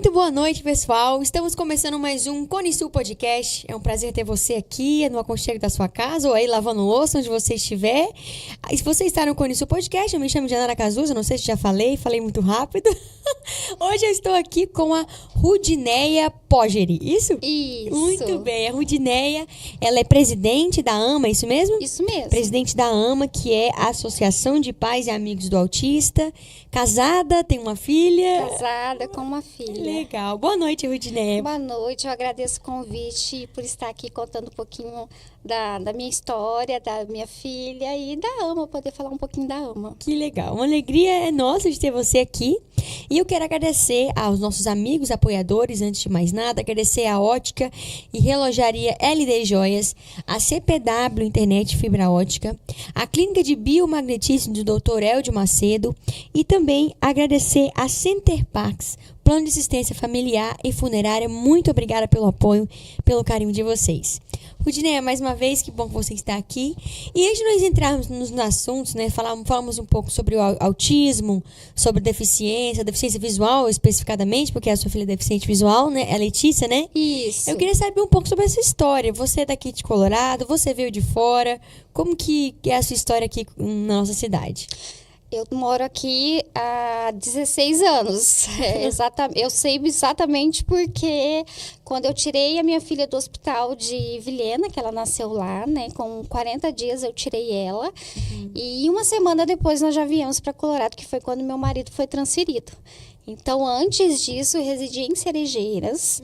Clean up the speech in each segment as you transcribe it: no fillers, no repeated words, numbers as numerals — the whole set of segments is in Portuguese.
Muito boa noite, pessoal. Estamos começando mais um Conisul Podcast. É um prazer ter você aqui no aconchego da sua casa ou aí lavando louça, onde você estiver. E se você está no Conisul Podcast, eu me chamo Janara Cazuza, não sei se já falei muito rápido. Hoje eu estou aqui com a Rudineia Pogeri, isso? Isso. Muito bem, a Rudineia, ela é presidente da AMA, é isso mesmo? Isso mesmo. Presidente da AMA, que é a Associação de Pais e Amigos do Autista. Casada, tem uma filha. Casada com uma filha. Legal. Boa noite, Rudineia. Boa noite, eu agradeço o convite por estar aqui contando um pouquinho da minha história, da minha filha e da AMA, poder falar um pouquinho da AMA. Que legal. Uma alegria é nossa de ter você aqui. E eu quero agradecer aos nossos amigos apoiadores, antes de mais nada, agradecer a Ótica e Relojaria LD Joias, a CPW Internet Fibra Ótica, a Clínica de Biomagnetismo do Dr. Eldio Macedo e também agradecer a Center Parks, Plano de Assistência Familiar e Funerária. Muito obrigada pelo apoio, pelo carinho de vocês. Rudineia, mais uma vez, que bom que você está aqui. E antes de nós entrarmos nos assuntos, né, falamos um pouco sobre o autismo, sobre deficiência visual especificadamente, porque a sua filha é deficiente visual, né? É a Letícia, né? Isso. Eu queria saber um pouco sobre essa história. Você é daqui de Colorado, você veio de fora. Como que é a sua história aqui na nossa cidade? Eu moro aqui há 16 anos. Eu sei exatamente porque quando eu tirei a minha filha do hospital de Vilhena, que ela nasceu lá, né? Com 40 dias eu tirei ela. E uma semana depois nós já viemos para Colorado, que foi quando meu marido foi transferido. Então, antes disso, eu residi em Cerejeiras,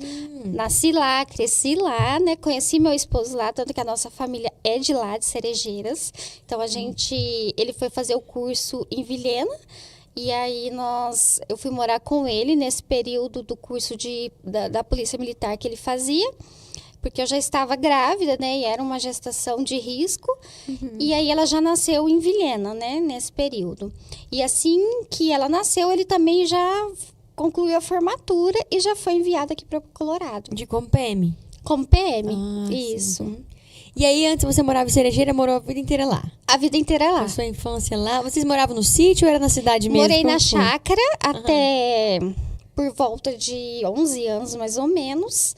nasci lá, cresci lá, né? Conheci meu esposo lá, tanto que a nossa família é de lá, de Cerejeiras. Então, ele foi fazer o curso em Vilhena, e aí eu fui morar com ele nesse período do curso da Polícia Militar que ele fazia, porque eu já estava grávida, né? E era uma gestação de risco. E aí ela já nasceu em Vilhena, né? Nesse período. E assim que ela nasceu, ele também já concluiu a formatura e já foi enviado aqui para o Colorado. Como PM? Como PM, isso. Sim. E aí, antes você morava em Cerejeira, morou a vida inteira lá? A vida inteira lá. A sua infância lá? Vocês moravam no sítio ou era na cidade mesmo? Morei na chácara até por volta de 11 anos, mais ou menos.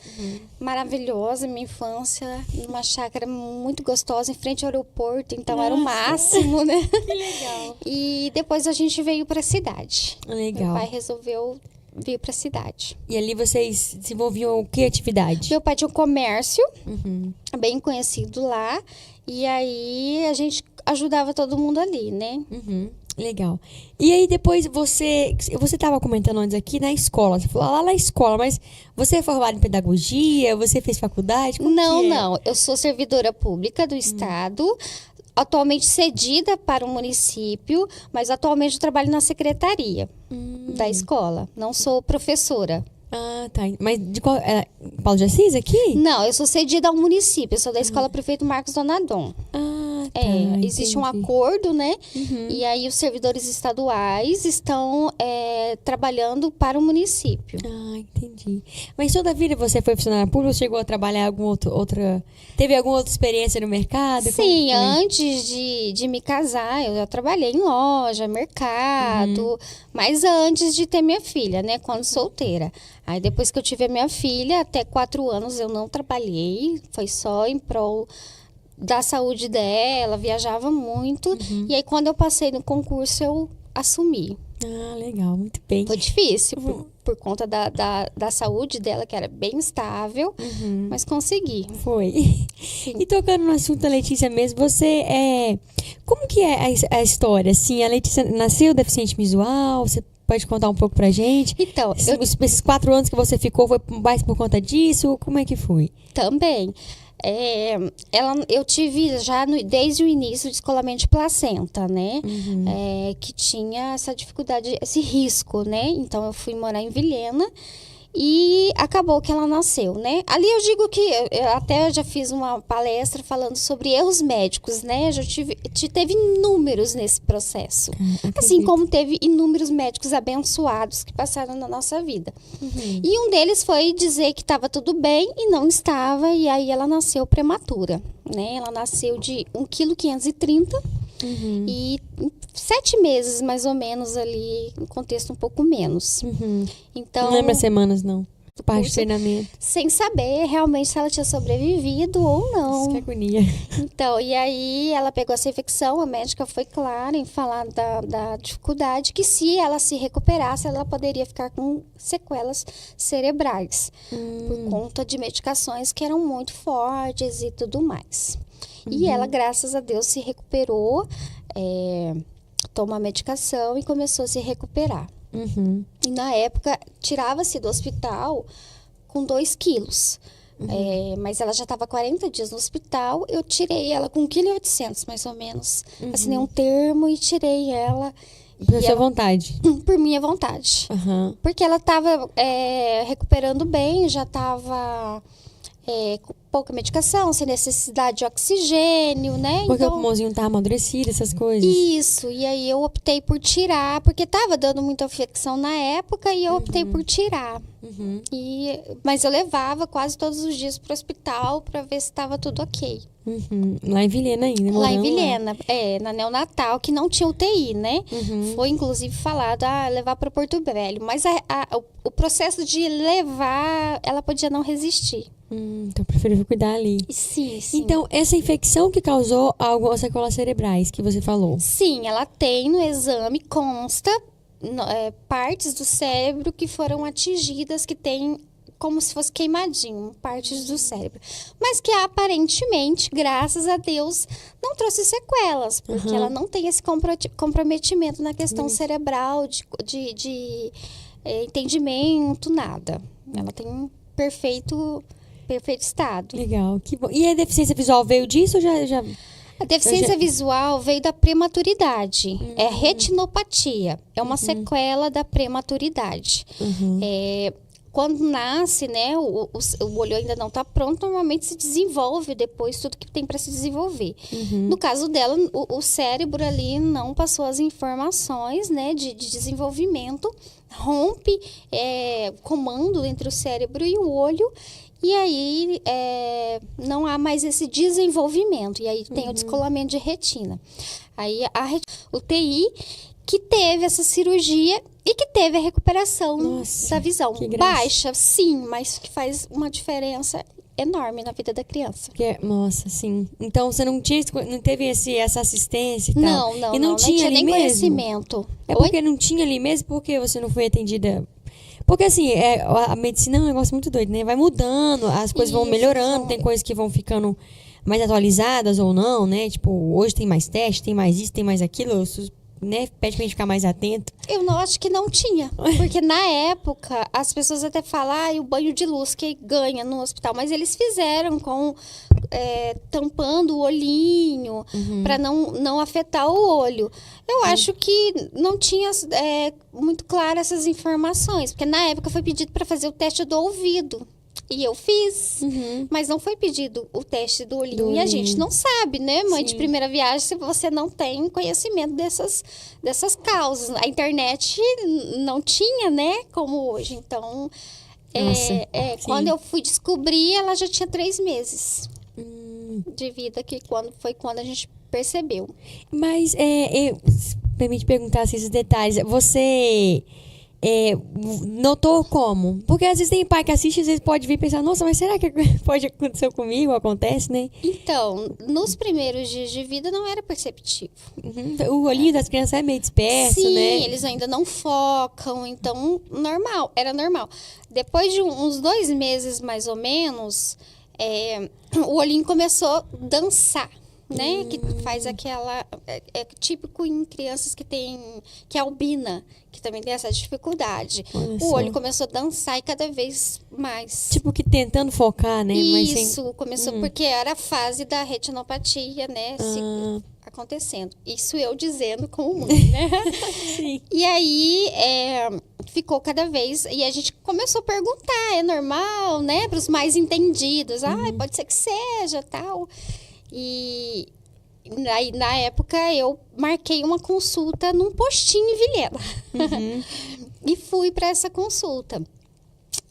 Maravilhosa, minha infância, numa chácara muito gostosa, em frente ao aeroporto, então era o máximo, né? Que legal. E depois a gente veio para a cidade. Legal. Meu pai resolveu vir para a cidade. E ali vocês desenvolviam que atividade? Meu pai tinha um comércio, bem conhecido lá, e aí a gente ajudava todo mundo ali, né? Legal. E aí depois você estava comentando antes aqui na escola, você falou lá na escola, mas você é formada em pedagogia, você fez faculdade? Como que é? Não, eu sou servidora pública do estado, atualmente cedida para o município, mas atualmente eu trabalho na secretaria da escola, não sou professora. Ah, tá. Mas de qual? Paulo de Assis aqui? Não, eu sou cedida ao município, eu sou da Escola Prefeito Marcos Donadon. Ah, tá. Existe um entendi. acordo, né? E aí os servidores estaduais estão trabalhando para o município. Ah, entendi. Mas toda a vida você foi funcionária pública ou chegou a trabalhar outra... Teve alguma outra experiência no mercado? Sim, Como foi? antes de me casar, eu já trabalhei em loja, mercado, mas antes de ter minha filha, né? Quando solteira. Aí depois que eu tive a minha filha, até 4 anos eu não trabalhei, foi só em prol da saúde dela, viajava muito. E aí quando eu passei no concurso, eu assumi. Ah, legal, muito bem. Foi difícil, por conta da saúde dela, que era bem estável, mas consegui. Foi. Sim. E tocando no assunto da Letícia mesmo, você como que é a história? Assim, a Letícia nasceu deficiente visual? Você pode contar um pouco pra gente? Então, Esses 4 anos que você ficou, foi mais por conta disso? Como é que foi? também. Eu tive já desde o início de descolamento de placenta, né? Que tinha essa dificuldade, esse risco, né? Então, eu fui morar em Vilhena e acabou que ela nasceu, né? Ali eu digo que eu até já fiz uma palestra falando sobre erros médicos, né? Teve inúmeros nesse processo. Assim como teve inúmeros médicos abençoados que passaram na nossa vida. E um deles foi dizer que estava tudo bem e não estava, e aí ela nasceu prematura, né? Ela nasceu de 1,530 kg e 7 meses, mais ou menos, ali, em contexto um pouco menos. Então, Não lembro as semanas, não. Parte de treinamento. sem saber realmente se ela tinha sobrevivido ou não. Que agonia. Então, e aí ela pegou essa infecção, a médica foi clara em falar da dificuldade, que se ela se recuperasse, ela poderia ficar com sequelas cerebrais, por conta de medicações que eram muito fortes e tudo mais. E ela, graças a Deus, se recuperou, tomou a medicação e começou a se recuperar. E na época, tirava-se do hospital com 2 quilos. Mas ela já estava 40 dias no hospital. Eu tirei ela com 1,8 kg, mais ou menos. Assinei um termo e tirei ela. Por sua vontade. Por minha vontade. Porque ela estava recuperando bem, já estava com pouca medicação, sem necessidade de oxigênio, né? Porque então, o pulmãozinho tá amadurecido, essas coisas. Isso, e aí eu optei por tirar, porque estava dando muita infecção na época e eu optei por tirar. Mas eu levava quase todos os dias para o hospital para ver se estava tudo ok. Lá em Vilhena ainda, Lá em morando Vilhena, na neonatal, que não tinha UTI, né? Foi inclusive falado, levar para Porto Velho. Mas o processo de levar, ela podia não resistir. Então, eu preferi cuidar ali. Sim, sim. Então, essa infecção que causou algumas sequelas cerebrais, que você falou. Sim, ela tem no exame, consta partes do cérebro que foram atingidas, que tem como se fosse queimadinho, partes do cérebro. Mas que aparentemente, graças a Deus, não trouxe sequelas, porque ela não tem esse comprometimento na questão cerebral, de entendimento, nada. Ela tem um perfeito estado. Legal, que bom. E a deficiência visual veio disso ou já... A deficiência visual veio da prematuridade. É retinopatia. É uma sequela da prematuridade. Quando nasce, né, o olho ainda não está pronto, normalmente se desenvolve depois tudo que tem para se desenvolver. No caso dela, o cérebro ali não passou as informações, né, de desenvolvimento, rompe comando entre o cérebro e o olho. E aí, não há mais esse desenvolvimento. E aí tem o descolamento de retina. Aí, o TI, que teve essa cirurgia e que teve a recuperação da visão. Baixa, sim, mas que faz uma diferença enorme na vida da criança. Nossa, sim. Então, você não teve essa assistência e tal? Não, e não tinha ali nem mesmo? conhecimento. Porque não tinha ali mesmo? Porque você não foi atendida... Porque, assim, a medicina é um negócio muito doido, né? Vai mudando, as coisas vão melhorando, tem coisas que vão ficando mais atualizadas ou não, né? Tipo, hoje tem mais teste, tem mais isso, tem mais aquilo, né? Pede pra gente ficar mais atento. Eu não acho que não tinha. Porque na época, as pessoas até falam, o banho de luz que ganha no hospital. Mas eles fizeram com tampando o olhinho, para não afetar o olho. Eu acho que não tinha muito claro essas informações. Porque na época foi pedido para fazer o teste do ouvido. E eu fiz, mas não foi pedido o teste do olhinho. E a gente não sabe, né, mãe de primeira viagem, se você não tem conhecimento dessas causas. A internet não tinha, né, como hoje. Então, quando eu fui descobrir, ela já tinha 3 meses de vida, que foi quando a gente percebeu. Mas, permite perguntar assim, esses detalhes. Você... notou como? Porque às vezes tem pai que assiste, às vezes pode vir pensar, nossa, mas será que pode acontecer comigo? Acontece, né? Então, nos primeiros dias de vida não era perceptível. O olhinho das crianças é meio disperso, Sim, né? eles ainda não focam, então era normal. Depois de uns 2 meses, mais ou menos, o olhinho começou a dançar. Né? Que faz aquela... É típico em crianças que é albina, que também tem essa dificuldade. O olho começou a dançar e cada vez mais. Tipo que tentando focar, né? Isso, começou porque era a fase da retinopatia, né? Acontecendo. Isso eu dizendo como mãe, né? Sim. E aí, ficou cada vez... E a gente começou a perguntar, é normal, né? Para os mais entendidos. Pode ser que seja, tal... E aí, na época, eu marquei uma consulta num postinho em Vilhena. E fui para essa consulta.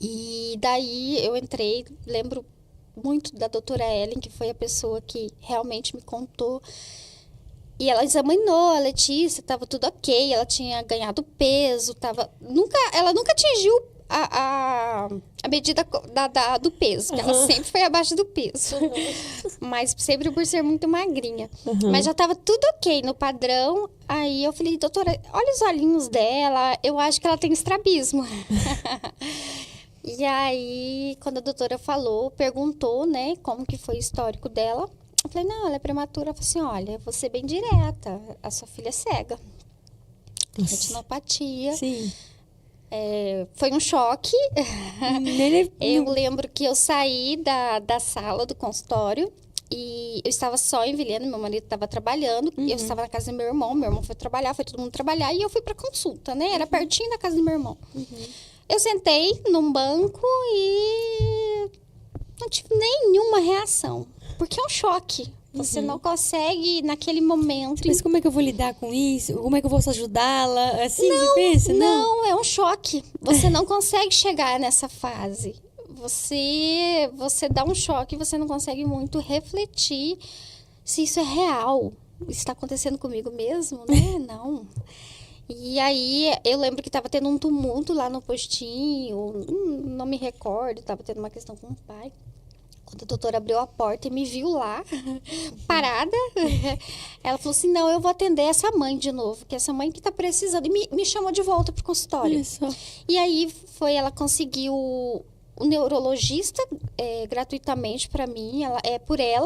E daí eu entrei, lembro muito da doutora Ellen, que foi a pessoa que realmente me contou E ela examinou a Letícia, tava tudo ok, ela tinha ganhado peso, ela nunca atingiu a medida do peso, que ela sempre foi abaixo do peso. Mas sempre por ser muito magrinha. Mas já tava tudo ok no padrão. Aí eu falei, doutora, olha os olhinhos dela, eu acho que ela tem estrabismo. E aí, quando a doutora perguntou, né, como que foi o histórico dela, eu falei, não, ela é prematura. Eu falei assim, olha, eu vou ser bem direta, a sua filha é cega. Retinopatia. Sim. Foi um choque. Eu lembro que eu saí da sala do consultório e eu estava só em Vilhena, meu marido estava trabalhando, eu estava na casa do meu irmão foi trabalhar, foi todo mundo trabalhar e eu fui para consulta, né? Era pertinho da casa do meu irmão. Eu sentei num banco e não tive nenhuma reação, porque é um choque. Você não consegue, naquele momento... Mas como é que eu vou lidar com isso? Como é que eu vou ajudá-la? Assim, você pensa? Não, é um choque. Você não consegue chegar nessa fase. Você dá um choque e você não consegue muito refletir se isso é real. Isso está acontecendo comigo mesmo, né? Não. E aí, eu lembro que estava tendo um tumulto lá no postinho. Não me recordo, estava tendo uma questão com o pai. Quando a doutora abriu a porta e me viu lá, parada, ela falou assim, não, eu vou atender essa mãe de novo, que é essa mãe que tá precisando. E me chamou de volta pro consultório. Isso. E aí, ela conseguiu o neurologista gratuitamente para mim,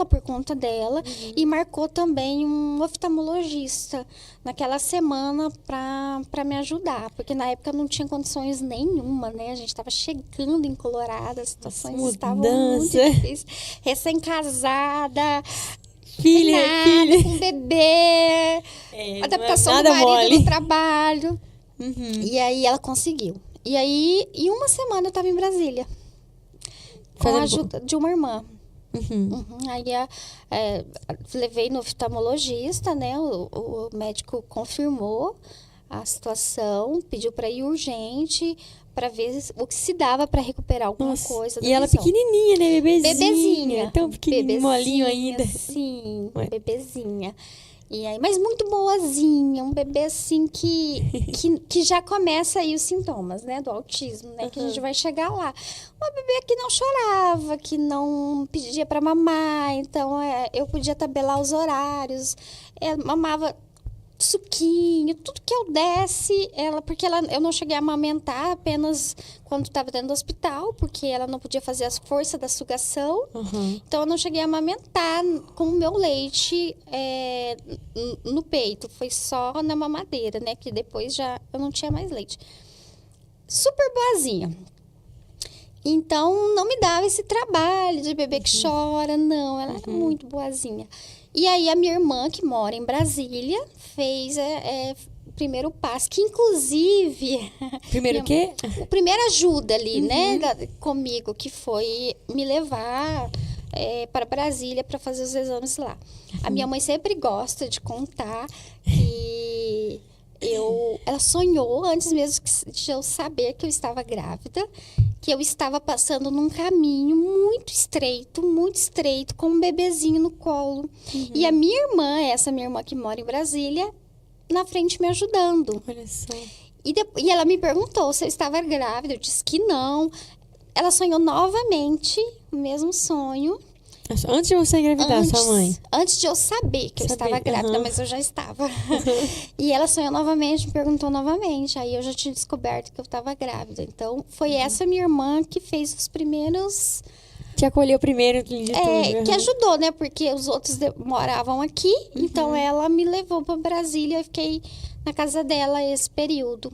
por conta dela, e marcou também um oftalmologista naquela semana para me ajudar, porque na época não tinha condições nenhuma, né? A gente estava chegando em Colorado, as situações estavam muito difíceis, recém-casada, filha, com bebê, adaptação do marido no trabalho. E aí ela conseguiu. E aí, em uma semana eu estava em Brasília. Com a ajuda de uma irmã. Aí levei no oftalmologista, né? O médico confirmou a situação, pediu para ir urgente para ver o que se dava para recuperar alguma coisa. E ela pequenininha, né? Bebezinha. Tão pequenininho, molinho ainda. Sim, bebezinha. E aí, mas muito boazinha, um bebê assim que já começa aí os sintomas, né, do autismo, né, que a gente vai chegar lá. Uma bebê que não chorava, que não pedia para mamar, então eu podia tabelar os horários, mamava suquinho, tudo que eu desse, eu não cheguei a amamentar apenas quando estava dentro do hospital, porque ela não podia fazer as forças da sugação, então eu não cheguei a amamentar com o meu leite no peito, foi só na mamadeira, né, que depois eu não tinha mais leite. Super boazinha. Então, não me dava esse trabalho de bebê que chora, não, ela era muito boazinha. E aí, a minha irmã, que mora em Brasília, fez o primeiro passo, que inclusive... Primeiro o quê? O primeiro ajuda ali, né, comigo, que foi me levar para Brasília para fazer os exames lá. A minha mãe sempre gosta de contar que ela sonhou, antes mesmo de eu saber que eu estava grávida, que eu estava passando num caminho muito estreito, com um bebezinho no colo. E a minha irmã, essa minha irmã que mora em Brasília, na frente me ajudando. Olha só. E ela me perguntou se eu estava grávida, eu disse que não. Ela sonhou novamente o mesmo sonho. Antes de você engravidar, sua mãe? Antes de eu saber que eu estava grávida, mas eu já estava. E ela sonhou novamente, me perguntou novamente. Aí eu já tinha descoberto que eu estava grávida. Então, foi essa minha irmã que fez os primeiros... Te acolheu primeiro de tudo. Que ajudou, né? Porque os outros moravam aqui. Então, ela me levou para Brasília. Eu fiquei na casa dela esse período.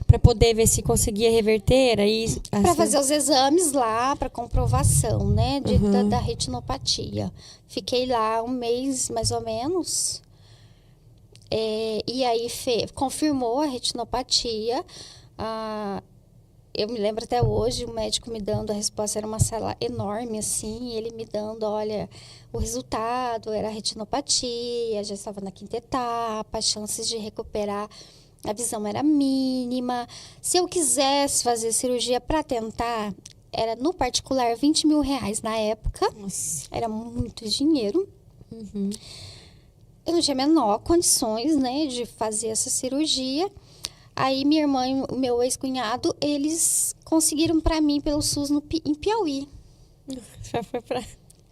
Para poder ver se conseguia reverter aí... Para fazer os exames lá, para comprovação, né? Da retinopatia. Fiquei lá um mês, mais ou menos. E aí, confirmou a retinopatia. Eu me lembro até hoje, o médico me dando a resposta, era uma sala enorme, assim, e ele me dando, olha, o resultado era retinopatia, já estava na 5ª etapa, as chances de recuperar a visão era mínima. Se eu quisesse fazer cirurgia para tentar, era no particular 20 mil reais na época. Nossa. Era muito dinheiro. Eu não tinha a menor condições, né, de fazer essa cirurgia. Aí minha irmã e o meu ex-cunhado, eles conseguiram para mim pelo SUS em Piauí. Já foi pra...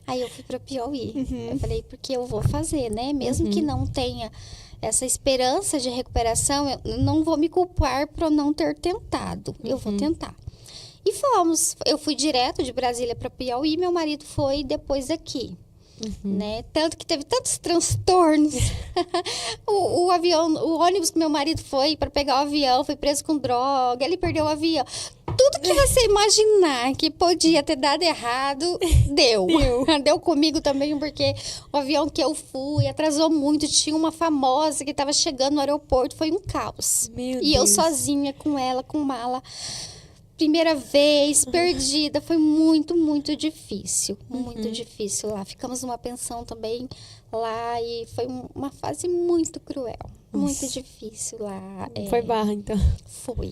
Aí eu fui para Piauí. Eu falei, porque eu vou fazer, né? Mesmo que não tenha essa esperança de recuperação, eu não vou me culpar por não ter tentado. Eu vou tentar. E fomos. Eu fui direto de Brasília para Piauí, meu marido foi depois aqui. Né? Tanto que teve tantos transtornos. o avião, o ônibus que meu marido foi para pegar o avião, foi preso com droga, ele perdeu o avião. Tudo que você imaginar que podia ter dado errado, deu. Deu comigo também, porque o avião que eu fui atrasou muito. Tinha uma famosa que estava chegando no aeroporto, foi um caos. E eu sozinha com ela, com mala. Primeira vez, perdida, foi muito, muito difícil. Muito difícil lá. Ficamos numa pensão também lá e foi uma fase muito cruel. Muito difícil lá. Foi barra, então. Foi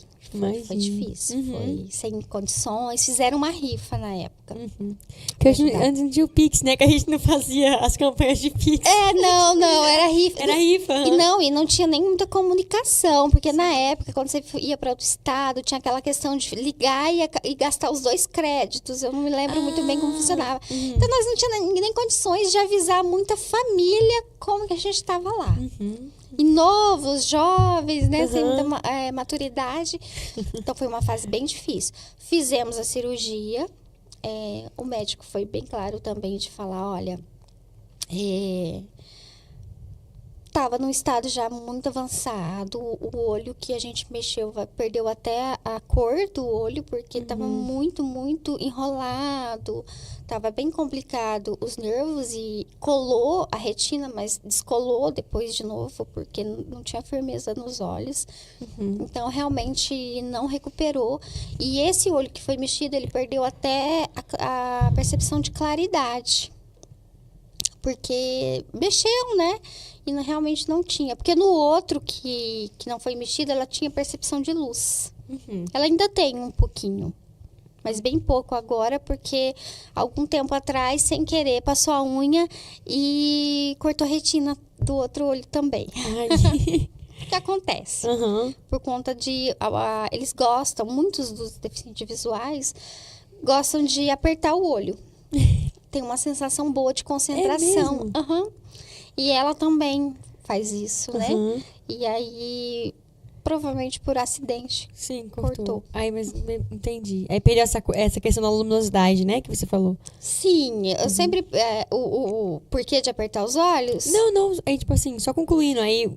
difícil. Foi sem condições. Fizeram uma rifa na época. Porque antes não tinha o Pix, né? Que a gente não fazia as campanhas de Pix. Não, era rifa. Era rifa. E não tinha nem muita comunicação, porque na época, quando você ia para outro estado, tinha aquela questão de ligar e gastar os 2 créditos. Eu não me lembro muito bem como funcionava. Então, nós não tínhamos nem condições de avisar muita família como que a gente estava lá. E novos, jovens, né? Sem muita maturidade. Então, foi uma fase bem difícil. Fizemos a cirurgia. O médico foi bem claro também de falar, olha... Estava num estado já muito avançado. O olho que a gente mexeu perdeu até a cor do olho, porque estava muito, muito enrolado. Estava bem complicado os nervos e colou a retina, mas descolou depois de novo, porque não tinha firmeza nos olhos. Então, realmente não recuperou. E esse olho que foi mexido, ele perdeu até a percepção de claridade. Porque mexeu, né? E realmente não tinha. Porque no outro que não foi mexido, ela tinha percepção de luz. Ela ainda tem um pouquinho. Mas bem pouco agora, porque algum tempo atrás, sem querer, passou a unha e cortou a retina do outro olho também. O que acontece? Por conta de... eles gostam, muitos dos deficientes visuais, gostam de apertar o olho. Tem uma sensação boa de concentração. E ela também faz isso, né? E aí, provavelmente por acidente. Sim, cortou. Aí, mas entendi. Aí perdeu essa questão da luminosidade, né? Que você falou. Sim, eu sempre... o porquê de apertar os olhos? Não. Aí, tipo assim, só concluindo. Aí,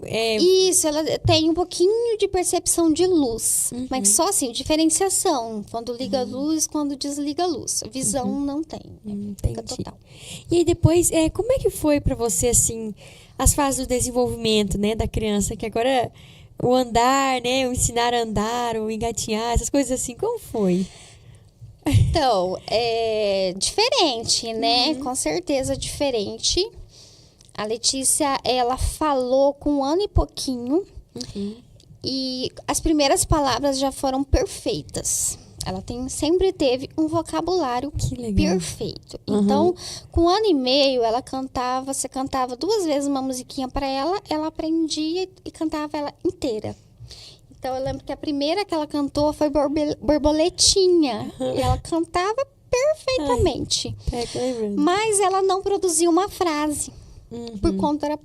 Isso, ela tem um pouquinho de percepção de luz. Mas só assim, diferenciação. Quando liga a luz, quando desliga a luz. Visão não tem. Fica total. E aí, depois, como é que foi pra você, assim, as fases do desenvolvimento, né? Da criança, que agora... O andar, né? O ensinar a andar, o engatinhar, essas coisas assim, como foi? Então, é diferente, né? Com certeza diferente. A Letícia, ela falou com 1 ano e pouquinho. E as primeiras palavras já foram perfeitas. Ela sempre teve um vocabulário perfeito. Então, com 1 ano e meio, ela cantava, você cantava 2 vezes uma musiquinha para ela, ela aprendia e cantava ela inteira. Então, eu lembro que a primeira que ela cantou foi Borboletinha. E ela cantava perfeitamente. Mas ela não produzia uma frase por conta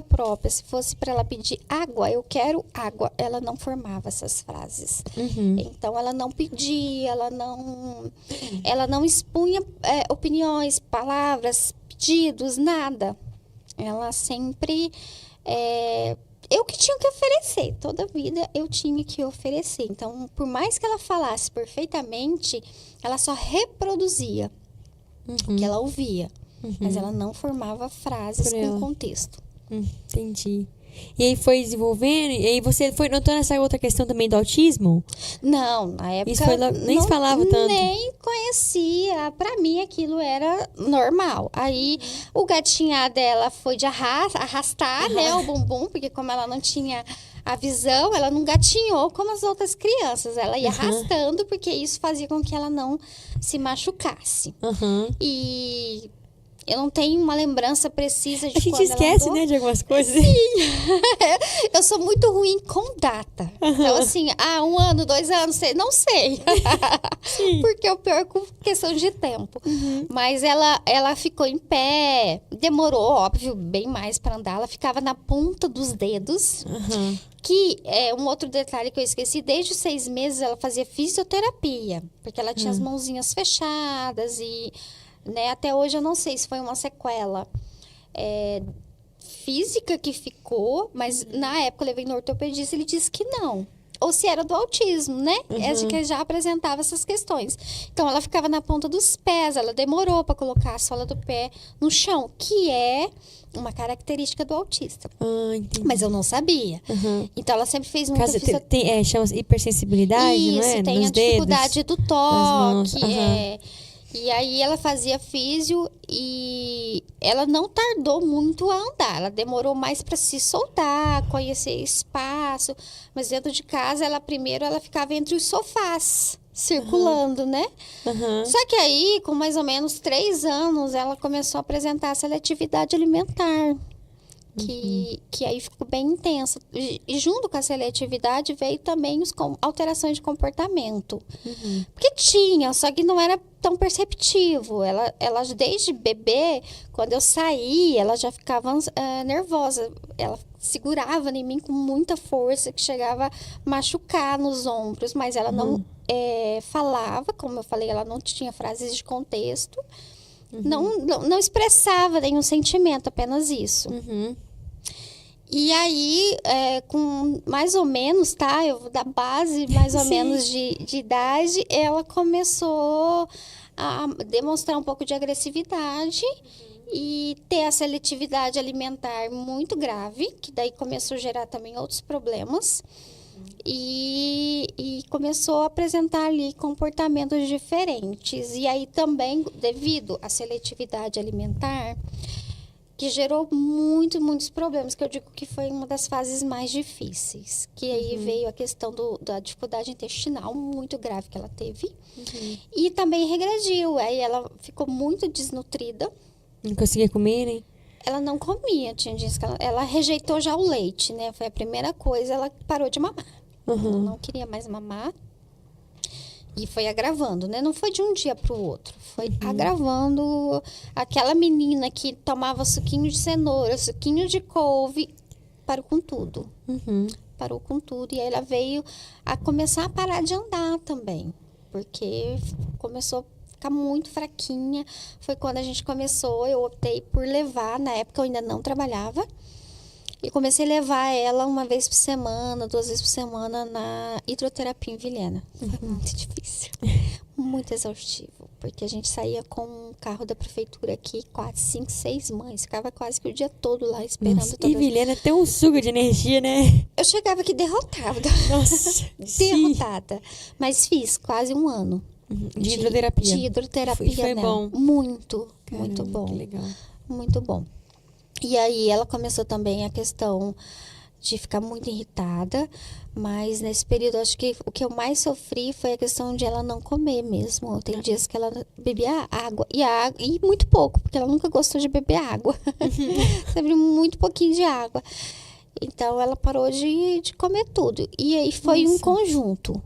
própria. Se fosse para ela pedir água, eu quero água, ela não formava essas frases. Então, ela não pedia, ela não expunha opiniões, palavras, pedidos, nada. Ela sempre... eu que tinha que oferecer. Toda vida eu tinha que oferecer. Então, por mais que ela falasse perfeitamente, ela só reproduzia o que ela ouvia. Mas ela não formava frases com contexto. Entendi. E aí foi desenvolvendo, e aí você foi notando essa outra questão também do autismo? Não, na época... Isso foi nem se falava tanto. Nem conhecia. Pra mim, aquilo era normal. Aí, o gatinhar dela foi de arrastar, né, o bumbum, porque como ela não tinha a visão, ela não gatinhou como as outras crianças. Ela ia arrastando, porque isso fazia com que ela não se machucasse. E... Eu não tenho uma lembrança precisa de A gente quando ela esquece, andou. né, de algumas coisas. Eu sou muito ruim com data. Então, assim, 1 ano, 2 anos, não sei. Sim. Porque eu perco questão de tempo. Mas ela ficou em pé. Demorou, óbvio, bem mais para andar. Ela ficava na ponta dos dedos. Aham. Que é um outro detalhe que eu esqueci. Desde os 6 meses, ela fazia fisioterapia. Porque ela tinha as mãozinhas fechadas e... Né? Até hoje eu não sei se foi uma sequela física que ficou, mas na época eu levei no ortopedista, ele disse que não. Ou se era do autismo, né? É que já apresentava essas questões. Então, ela ficava na ponta dos pés, ela demorou para colocar a sola do pé no chão, que é uma característica do autista. Entendi. Mas eu não sabia. Então, ela sempre fez muita fisioterapia. Chama-se hipersensibilidade, não é? Isso, tem Nos a dificuldade dedos, do mãos. toque, E aí ela fazia físio e ela não tardou muito a andar. Ela demorou mais para se soltar, conhecer espaço. Mas dentro de casa, ela ficava entre os sofás, circulando, né? Só que aí, com mais ou menos 3 anos, ela começou a apresentar seletividade alimentar. Que aí ficou bem intensa. E junto com a seletividade veio também alterações de comportamento. Porque tinha, só que não era tão perceptivo. Ela desde bebê, quando eu saí, ela já ficava nervosa. Ela segurava em mim com muita força, que chegava a machucar nos ombros. Mas ela não falava, como eu falei, ela não tinha frases de contexto. Não expressava nenhum sentimento, apenas isso. E aí, com mais ou menos, tá? Eu vou dar base, mais ou menos de idade, ela começou a demonstrar um pouco de agressividade e ter a seletividade alimentar muito grave, que daí começou a gerar também outros problemas. E começou a apresentar ali comportamentos diferentes. E aí também, devido à seletividade alimentar, que gerou muitos problemas, que eu digo que foi uma das fases mais difíceis. Que aí veio a questão da dificuldade intestinal muito grave que ela teve. E também regrediu. Aí ela ficou muito desnutrida. Não conseguia comer, né? Ela não comia, tinha dias que ela rejeitou já o leite, né? Foi a primeira coisa, ela parou de mamar. Ela não queria mais mamar. E foi agravando, né? Não foi de um dia para o outro. Foi agravando. Aquela menina que tomava suquinho de cenoura, suquinho de couve, parou com tudo. Parou com tudo. E aí ela veio a começar a parar de andar também. Porque começou a ficar muito fraquinha. Foi quando a gente começou, eu optei por levar. Na época eu ainda não trabalhava. E comecei a levar ela 1 vez por semana, 2 vezes por semana na hidroterapia em Vilhena. Foi muito difícil, muito exaustivo. Porque a gente saía com um carro da prefeitura aqui, 4, 5, 6 mães. Ficava quase que o dia todo lá esperando. Nossa, e Vilhena tem um suco de energia, né? Eu chegava aqui derrotada. Nossa, derrotada. Mas fiz quase 1 ano. De hidroterapia. De hidroterapia, Foi né? bom. Muito, Caramba, muito bom. Que legal. Muito bom. E aí ela começou também a questão de ficar muito irritada, mas nesse período acho que o que eu mais sofri foi a questão de ela não comer mesmo. Tem dias que ela bebia água e muito pouco, porque ela nunca gostou de beber água. Sempre muito pouquinho de água. Então ela parou de comer tudo. E aí foi um conjunto.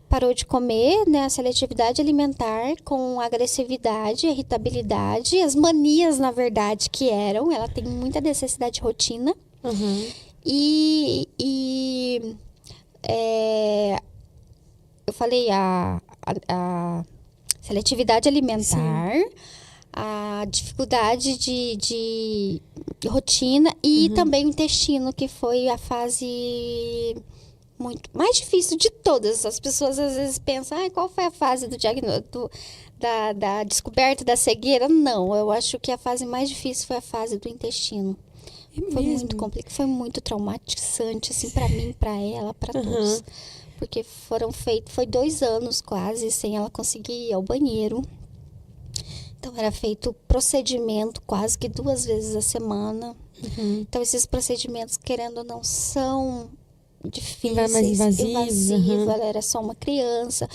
Parou de comer, né, a seletividade alimentar com agressividade, irritabilidade, as manias, na verdade, que eram. Ela tem muita necessidade de rotina. Eu falei a seletividade alimentar, a dificuldade de rotina e também o intestino, que foi a fase muito mais difícil de todas. As pessoas às vezes pensam, qual foi a fase do diagnóstico, da descoberta da cegueira? Não, eu acho que a fase mais difícil foi a fase do intestino. Foi muito complicado, foi muito traumatizante, assim, para mim, para ela, para todos. Porque foi 2 anos quase sem ela conseguir ir ao banheiro. Então, era feito procedimento quase que 2 vezes a semana. Então, esses procedimentos, querendo ou não, são difíceis. Mais invasivo. Ela era só uma criança.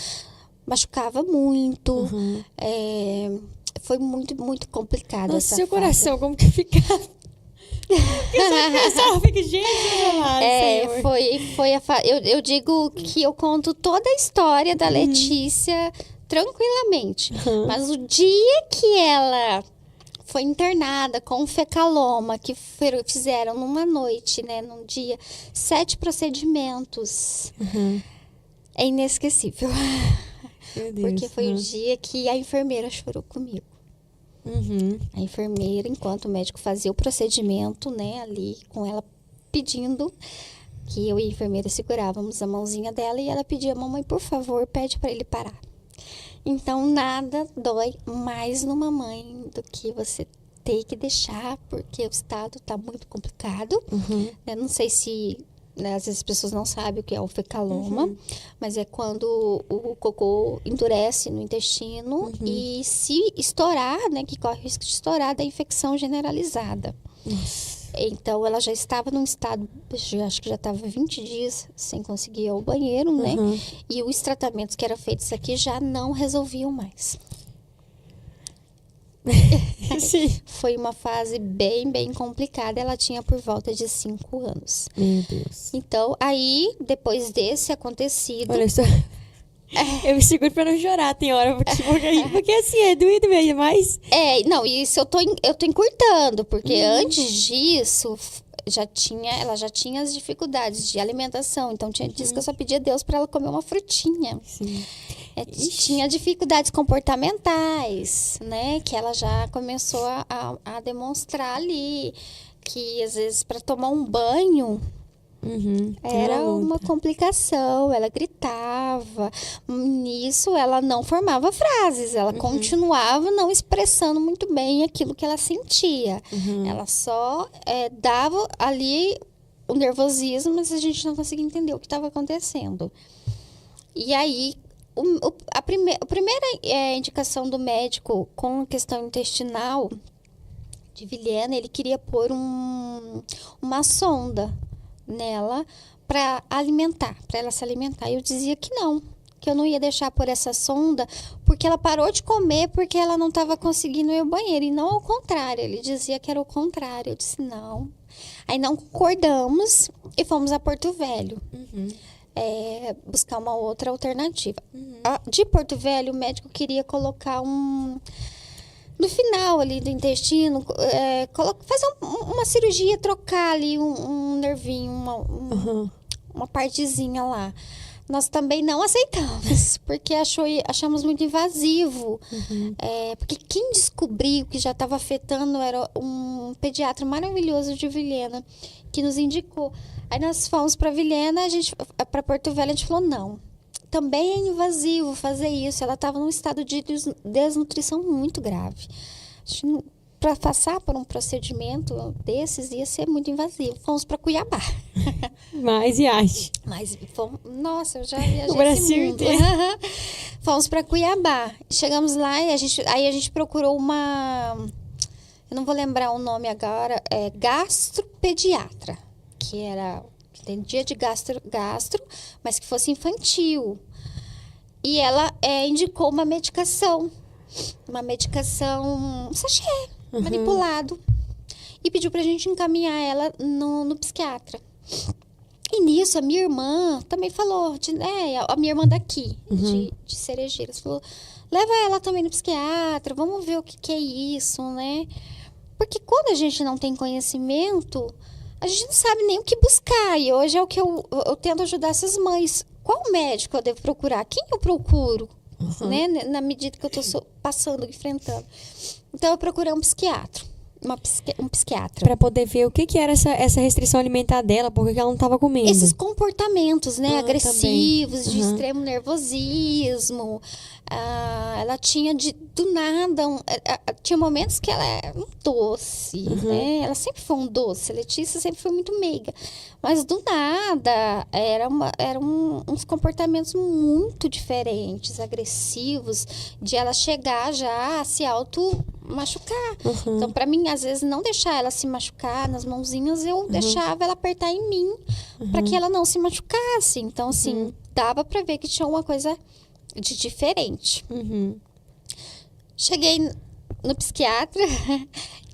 Machucava muito. Foi muito, muito complicado Nossa, essa seu fase. coração, como que ficava? Eu só fico, Jesus amado, Senhor. Eu digo que eu conto toda a história da Letícia tranquilamente. Mas o dia que ela foi internada com fecaloma, que fizeram numa noite, né? Num dia, 7 procedimentos. É inesquecível. Meu Deus. Porque foi o dia que a enfermeira chorou comigo. A enfermeira, enquanto o médico fazia o procedimento, né, ali com ela pedindo que eu e a enfermeira segurávamos a mãozinha dela e ela pedia: mamãe, por favor, pede para ele parar. Então, nada dói mais numa mãe do que você ter que deixar, porque o estado está muito complicado. Eu não sei se, né, às vezes as pessoas não sabem o que é o fecaloma, mas é quando o cocô endurece no intestino e se estourar, né, que corre o risco de estourar da infecção generalizada. Então, ela já estava num estado, acho que já estava 20 dias sem conseguir ir ao banheiro, né? E os tratamentos que eram feitos aqui já não resolviam mais. Sim. Foi uma fase bem, bem complicada. Ela tinha por volta de 5 anos. Meu Deus. Então, aí, depois desse acontecido... Olha só. Eu me seguro pra não chorar, tem hora, porque assim, é doído mesmo, mas... Não, isso eu tô encurtando, porque antes disso, ela já tinha as dificuldades de alimentação. Então, tinha dias que eu só pedia a Deus pra ela comer uma frutinha. Sim. Tinha dificuldades comportamentais, né? Que ela já começou a demonstrar ali. Que, às vezes, para tomar um banho... Era uma complicação, ela gritava. Nisso, ela não formava frases, ela continuava não expressando muito bem aquilo que ela sentia. Ela só dava ali o nervosismo, mas a gente não conseguia entender o que estava acontecendo. E aí, a primeira indicação do médico com a questão intestinal de Vilhena, ele queria pôr uma sonda nela para ela se alimentar. E eu dizia que não, que eu não ia deixar por essa sonda, porque ela parou de comer porque ela não estava conseguindo ir ao banheiro, e não ao contrário. Ele dizia que era o contrário. Eu disse não. Aí não concordamos e fomos a Porto Velho buscar uma outra alternativa. De Porto Velho, o médico queria colocar no final ali do intestino, fazer uma cirurgia, trocar ali um nervinho, uma partezinha lá. Nós também não aceitamos, porque achamos muito invasivo. Porque quem descobriu que já estava afetando era um pediatra maravilhoso de Vilhena, que nos indicou. Aí nós fomos para Vilhena, para Porto Velho, a gente falou não. Também é invasivo fazer isso. Ela estava num estado de desnutrição muito grave. Para passar por um procedimento desses ia ser muito invasivo. Fomos para Cuiabá. Mais viagem. Nossa, eu já viajei o Brasil inteiro. Fomos para Cuiabá. Chegamos lá e a gente procurou eu não vou lembrar o nome agora, gastropediatra, que entendia de gastro, mas que fosse infantil. E ela indicou uma medicação, um sachê manipulado, e pediu pra gente encaminhar ela no psiquiatra. E nisso, a minha irmã também falou, a minha irmã daqui, de Cerejeiras, falou, leva ela também no psiquiatra, vamos ver o que é isso, né? Porque quando a gente não tem conhecimento, a gente não sabe nem o que buscar. E hoje é o que eu tento ajudar essas mães. Qual médico eu devo procurar? Quem eu procuro? Né? Na medida que eu estou passando, enfrentando. Então, eu procurei um psiquiatra. Um psiquiatra. Para poder ver o que era essa restrição alimentar dela, porque ela não estava comendo. Esses comportamentos, né? Agressivos, de extremo nervosismo. Ela tinha do nada... tinha momentos que ela era um doce, né? Ela sempre foi um doce. A Letícia sempre foi muito meiga. Mas do nada, eram uns comportamentos muito diferentes, agressivos, de ela chegar já a se auto-machucar. Então, para mim, às vezes, não deixar ela se machucar nas mãozinhas, eu deixava ela apertar em mim para que ela não se machucasse. Então, assim, dava para ver que tinha uma coisa de diferente. Cheguei no psiquiatra.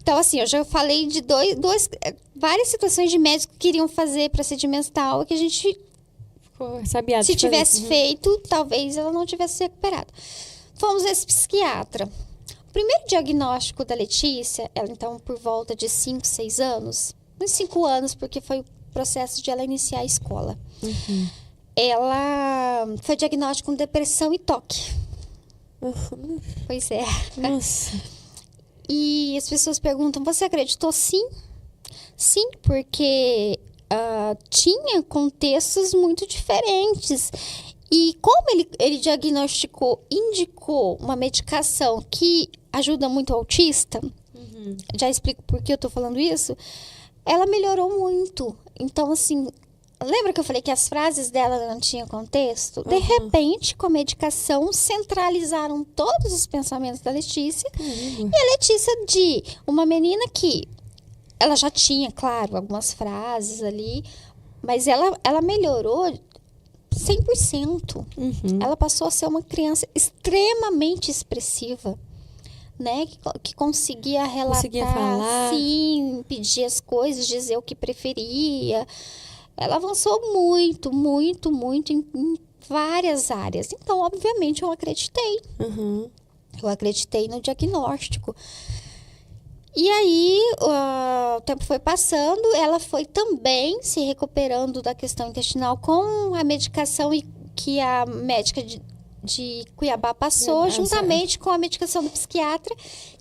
Então, assim, eu já falei de várias situações de médicos que queriam fazer procedimento tal, que a gente, se tivesse feito, talvez ela não tivesse se recuperado. Fomos nesse psiquiatra. O primeiro diagnóstico da Letícia, ela então por volta de 5, 6 anos, uns 5 anos, porque foi o processo de ela iniciar a escola. Ela foi diagnosticada com depressão e toque. Pois é. Nossa. E as pessoas perguntam, você acreditou? Sim. Sim, porque tinha contextos muito diferentes. E como ele indicou uma medicação que ajuda muito o autista, já explico por que eu tô falando isso, ela melhorou muito. Então, assim, lembra que eu falei que as frases dela não tinham contexto? De repente, com a medicação, centralizaram todos os pensamentos da Letícia. E a Letícia, de uma menina que ela já tinha, claro, algumas frases ali, mas ela melhorou 100%. Ela passou a ser uma criança extremamente expressiva, né? Que conseguia relatar, conseguia falar. Sim, pedir as coisas, dizer o que preferia. Ela avançou muito, muito, muito em várias áreas. Então, obviamente, eu acreditei. Eu acreditei no diagnóstico. E aí, o tempo foi passando, ela foi também se recuperando da questão intestinal com a medicação que a médica de Cuiabá passou, juntamente com a medicação do psiquiatra,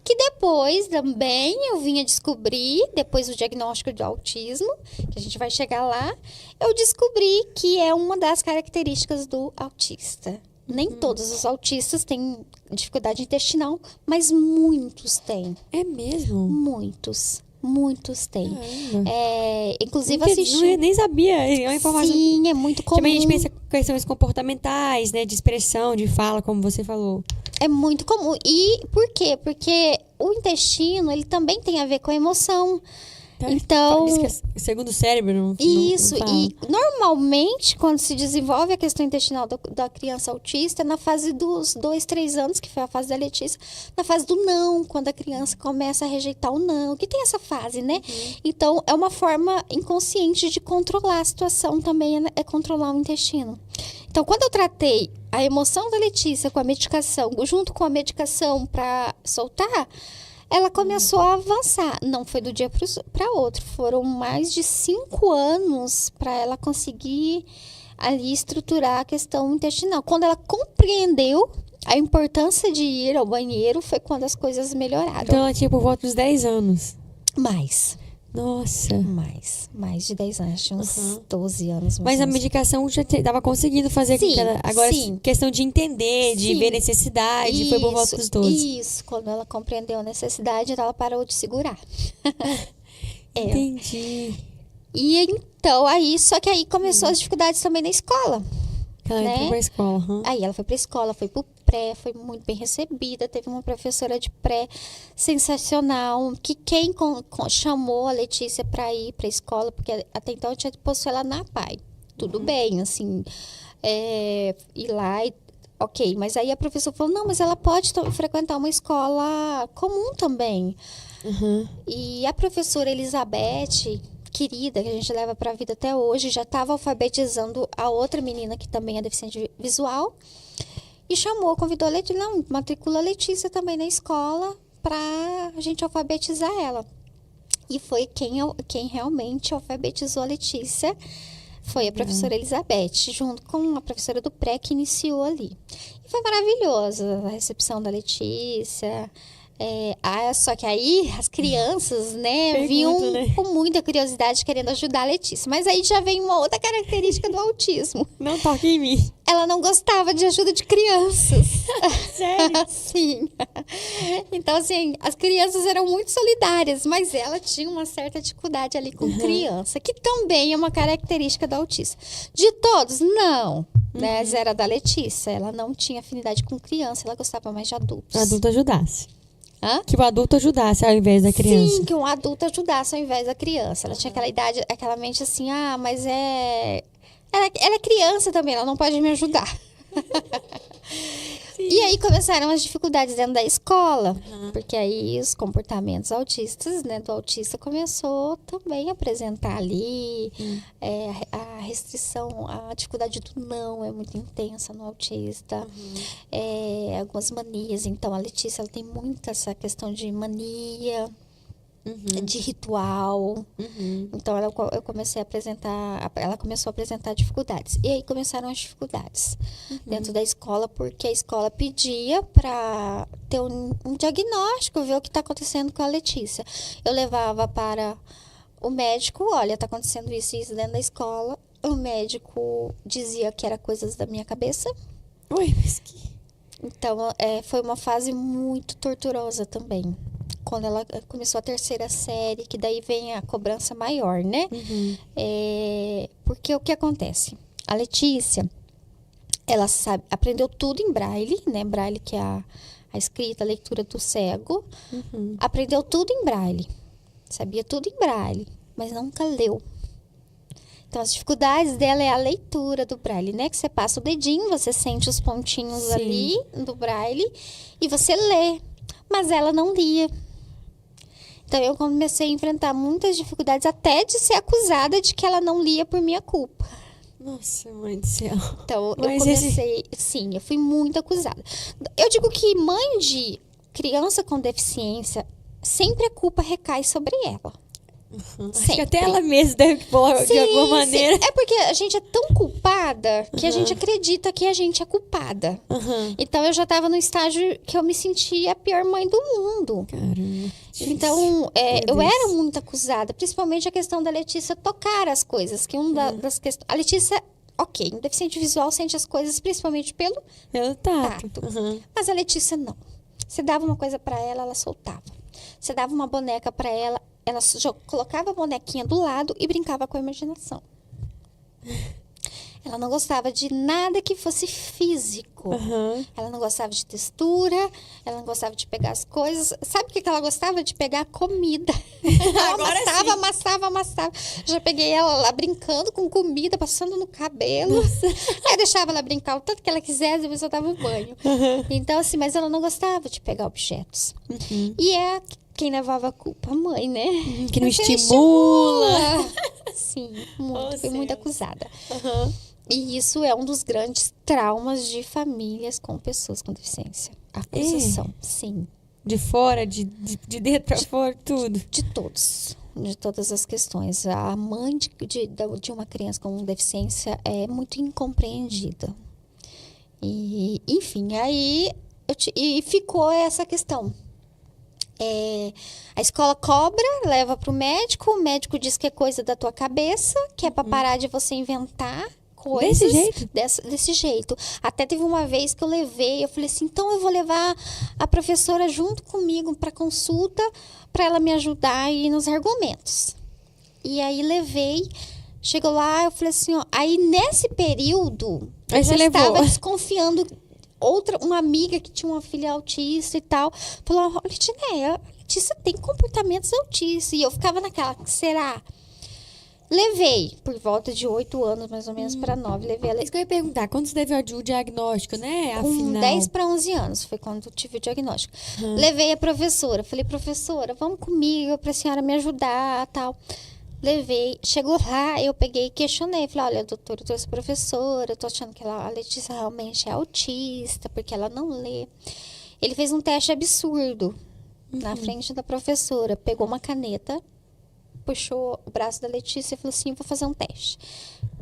que depois também eu vim a descobrir, depois do diagnóstico de autismo, que a gente vai chegar lá, eu descobri que é uma das características do autista. Nem todos os autistas têm dificuldade intestinal, mas muitos têm. É mesmo? Muitos têm. Inclusive, eu nem sabia. É uma informação. Sim, é muito comum. Também a gente pensa em questões comportamentais, né? De expressão, de fala, como você falou. É muito comum. E por quê? Porque o intestino, ele também tem a ver com a emoção. Então, diz que é segundo o cérebro, não isso, fala. E normalmente, quando se desenvolve a questão intestinal da criança autista, é na fase dos 2, 3 anos, que foi a fase da Letícia, na fase do não, quando a criança começa a rejeitar o não, que tem essa fase, né? Então, é uma forma inconsciente de controlar a situação também, é controlar o intestino. Então, quando eu tratei a emoção da Letícia com a medicação, junto com a medicação para soltar, ela começou a avançar. Não foi do dia para outro. Foram mais de 5 anos para ela conseguir ali estruturar a questão intestinal. Quando ela compreendeu a importância de ir ao banheiro, foi quando as coisas melhoraram. Então ela tinha por volta dos 10 anos. Mais. Nossa. Mais de 10 anos. Tinha uns 12 anos. Mas a medicação já estava conseguindo fazer com que ela... Agora, questão de entender, de ver necessidade, foi por volta dos 12. Isso. Quando ela compreendeu a necessidade, ela parou de segurar. Entendi. E então, só que aí começou as dificuldades também na escola. Ela entrou pra escola. Aí ela foi pra escola, foi pro pré, foi muito bem recebida. Teve uma professora de pré sensacional, que quem chamou a Letícia pra ir pra escola, porque até então eu tinha posto ela na PAI. Tudo bem, assim, ir lá e ok. Mas aí a professora falou, não, mas ela pode frequentar uma escola comum também. E a professora Elizabeth, querida, que a gente leva para a vida até hoje, já estava alfabetizando a outra menina que também é deficiente visual e convidou a Letícia, não, matricula a Letícia também na escola para a gente alfabetizar ela. E foi quem realmente alfabetizou a Letícia, foi a professora Elizabeth, junto com a professora do pré que iniciou ali. E foi maravilhosa a recepção da Letícia. Só que aí as crianças, vinham com muita curiosidade querendo ajudar a Letícia. Mas aí já vem uma outra característica do autismo. Não toque em mim. Ela não gostava de ajuda de crianças. Sério? Sim. Então, assim, as crianças eram muito solidárias, mas ela tinha uma certa dificuldade ali com criança, que também é uma característica do autista. De todos, não. Mas era da Letícia. Ela não tinha afinidade com criança, ela gostava mais de adultos. Adulto ajudasse. Hã? Que o adulto ajudasse ao invés da criança. Sim, que um adulto ajudasse ao invés da criança. Ela tinha aquela idade, aquela mente assim, mas Ela é criança também, ela não pode me ajudar. E aí começaram as dificuldades dentro da escola, porque aí os comportamentos autistas, né, do autista começou também a apresentar ali a restrição, a dificuldade do não é muito intensa no autista, algumas manias. Então a Letícia ela tem muito essa questão de mania, de ritual. Então eu comecei a apresentar, ela começou a apresentar dificuldades. E aí começaram as dificuldades dentro da escola, porque a escola pedia para ter um diagnóstico, ver o que está acontecendo com a Letícia. Eu levava para o médico, olha, está acontecendo isso e isso dentro da escola. O médico dizia que era coisas da minha cabeça. Oi, mas que... Então, foi uma fase muito torturosa também. Quando ela começou a 3ª série, que daí vem a cobrança maior, né? Porque o que acontece? A Letícia, ela aprendeu tudo em Braille, né? Braille, que é a escrita, a leitura do cego. Aprendeu tudo em Braille. Sabia tudo em Braille, mas nunca leu. Então, as dificuldades dela é a leitura do Braille, né? Que você passa o dedinho, você sente os pontinhos ali do Braille e você lê. Mas ela não lia. Então, eu comecei a enfrentar muitas dificuldades, até de ser acusada de que ela não lia por minha culpa. Nossa, mãe do céu. Então, eu comecei... Sim, eu fui muito acusada. Eu digo que mãe de criança com deficiência, sempre a culpa recai sobre ela. Acho que até ela mesma deve pôr de alguma maneira. É porque a gente é tão culpada que a gente acredita que a gente é culpada. Então, eu já estava no estágio que eu me sentia a pior mãe do mundo. Caramba. Então, eu era muito acusada, principalmente a questão da Letícia tocar as coisas, que das questões... A Letícia, ok, um deficiente visual sente as coisas principalmente pelo tato. Mas a Letícia não. Você dava uma coisa para ela, ela soltava. Você dava uma boneca para ela colocava a bonequinha do lado e brincava com a imaginação. Ela não gostava de nada que fosse físico. Ela não gostava de textura, ela não gostava de pegar as coisas. Sabe o que ela gostava? De pegar a comida. Ela amassava. Já peguei ela lá brincando com comida, passando no cabelo. Aí deixava ela brincar o tanto que ela quisesse, depois eu dava o banho. Então, assim, mas ela não gostava de pegar objetos. E quem levava a culpa? A mãe, né? Que não estimula. Sim, muito. Fui muito acusada. E isso é um dos grandes traumas de famílias com pessoas com deficiência. A acusação, sim. De fora, de dentro pra fora, tudo. De todos. De todas as questões. A mãe de uma criança com deficiência é muito incompreendida. E, enfim, aí e ficou essa questão. A escola cobra, leva pro médico, o médico diz que é coisa da tua cabeça, que é pra parar de você inventar coisas. Desse jeito? Desse jeito. Até teve uma vez que eu falei assim, então eu vou levar a professora junto comigo pra consulta, pra ela me ajudar aí nos argumentos. E aí levei, chegou lá, eu falei assim, ó, aí nesse período, eu já estava desconfiando. Uma amiga que tinha uma filha autista e tal, falou, Letícia, a Letícia tem comportamentos autistas. E eu ficava naquela, será? Levei, por volta de 8 anos, mais ou menos, para 9. Levei ela. Isso que eu ia perguntar, quando você teve o diagnóstico, né? Com 10 para 11 anos, foi quando eu tive o diagnóstico. Levei a professora, falei, professora, vamos comigo para a senhora me ajudar, tal. Levei, chegou lá, eu peguei e questionei. Falei, olha, doutora, eu trouxe a professora, eu tô achando que a Letícia realmente é autista, porque ela não lê. Ele fez um teste absurdo na frente da professora. Pegou uma caneta, puxou o braço da Letícia e falou assim, vou fazer um teste.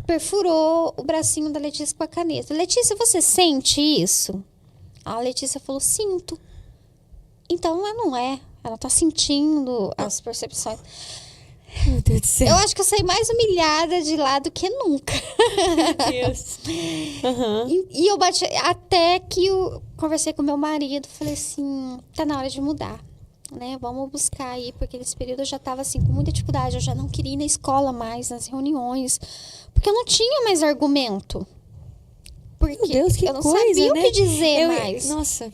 Perfurou o bracinho da Letícia com a caneta. Letícia, você sente isso? A Letícia falou, sinto. Então, ela não é. Ela tá sentindo as percepções. Meu Deus do céu. Eu acho que eu saí mais humilhada de lá do que nunca. Meu Deus. E eu bati, até que eu conversei com meu marido, falei assim, tá na hora de mudar, né? Vamos buscar aí, porque nesse período eu já tava assim, com muita dificuldade, eu já não queria ir na escola mais, nas reuniões, porque eu não tinha mais argumento. Porque meu Deus, que eu não coisa, sabia né? o que dizer mais. Nossa,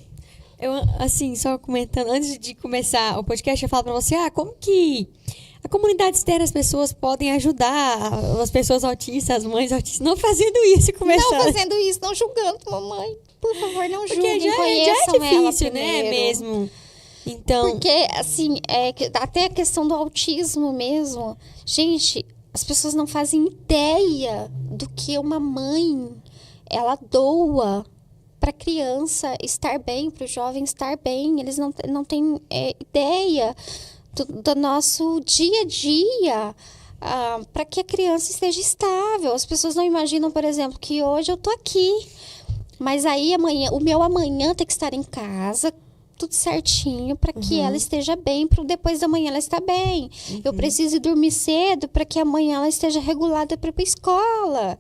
eu, assim, só comentando, antes de começar o podcast, eu falo pra você, como que a comunidade externa, as pessoas podem ajudar as pessoas autistas, as mães autistas, não fazendo isso, começando. Não fazendo isso, não julgando mamãe. por favor, não Porque julguem, já conheçam é difícil, ela né, primeiro. mesmo. Então, Porque, assim, até a questão do autismo mesmo, gente, as pessoas não fazem ideia do que uma mãe, ela doa para a criança estar bem, para o jovem estar bem. Eles não têm ideia do nosso dia a dia, para que a criança esteja estável. As pessoas não imaginam, por exemplo, que hoje eu tô aqui, mas aí amanhã, o meu amanhã tem que estar em casa, tudo certinho, para que ela esteja bem, para depois da manhã ela estar bem. Eu preciso ir dormir cedo para que amanhã ela esteja regulada para ir para a escola.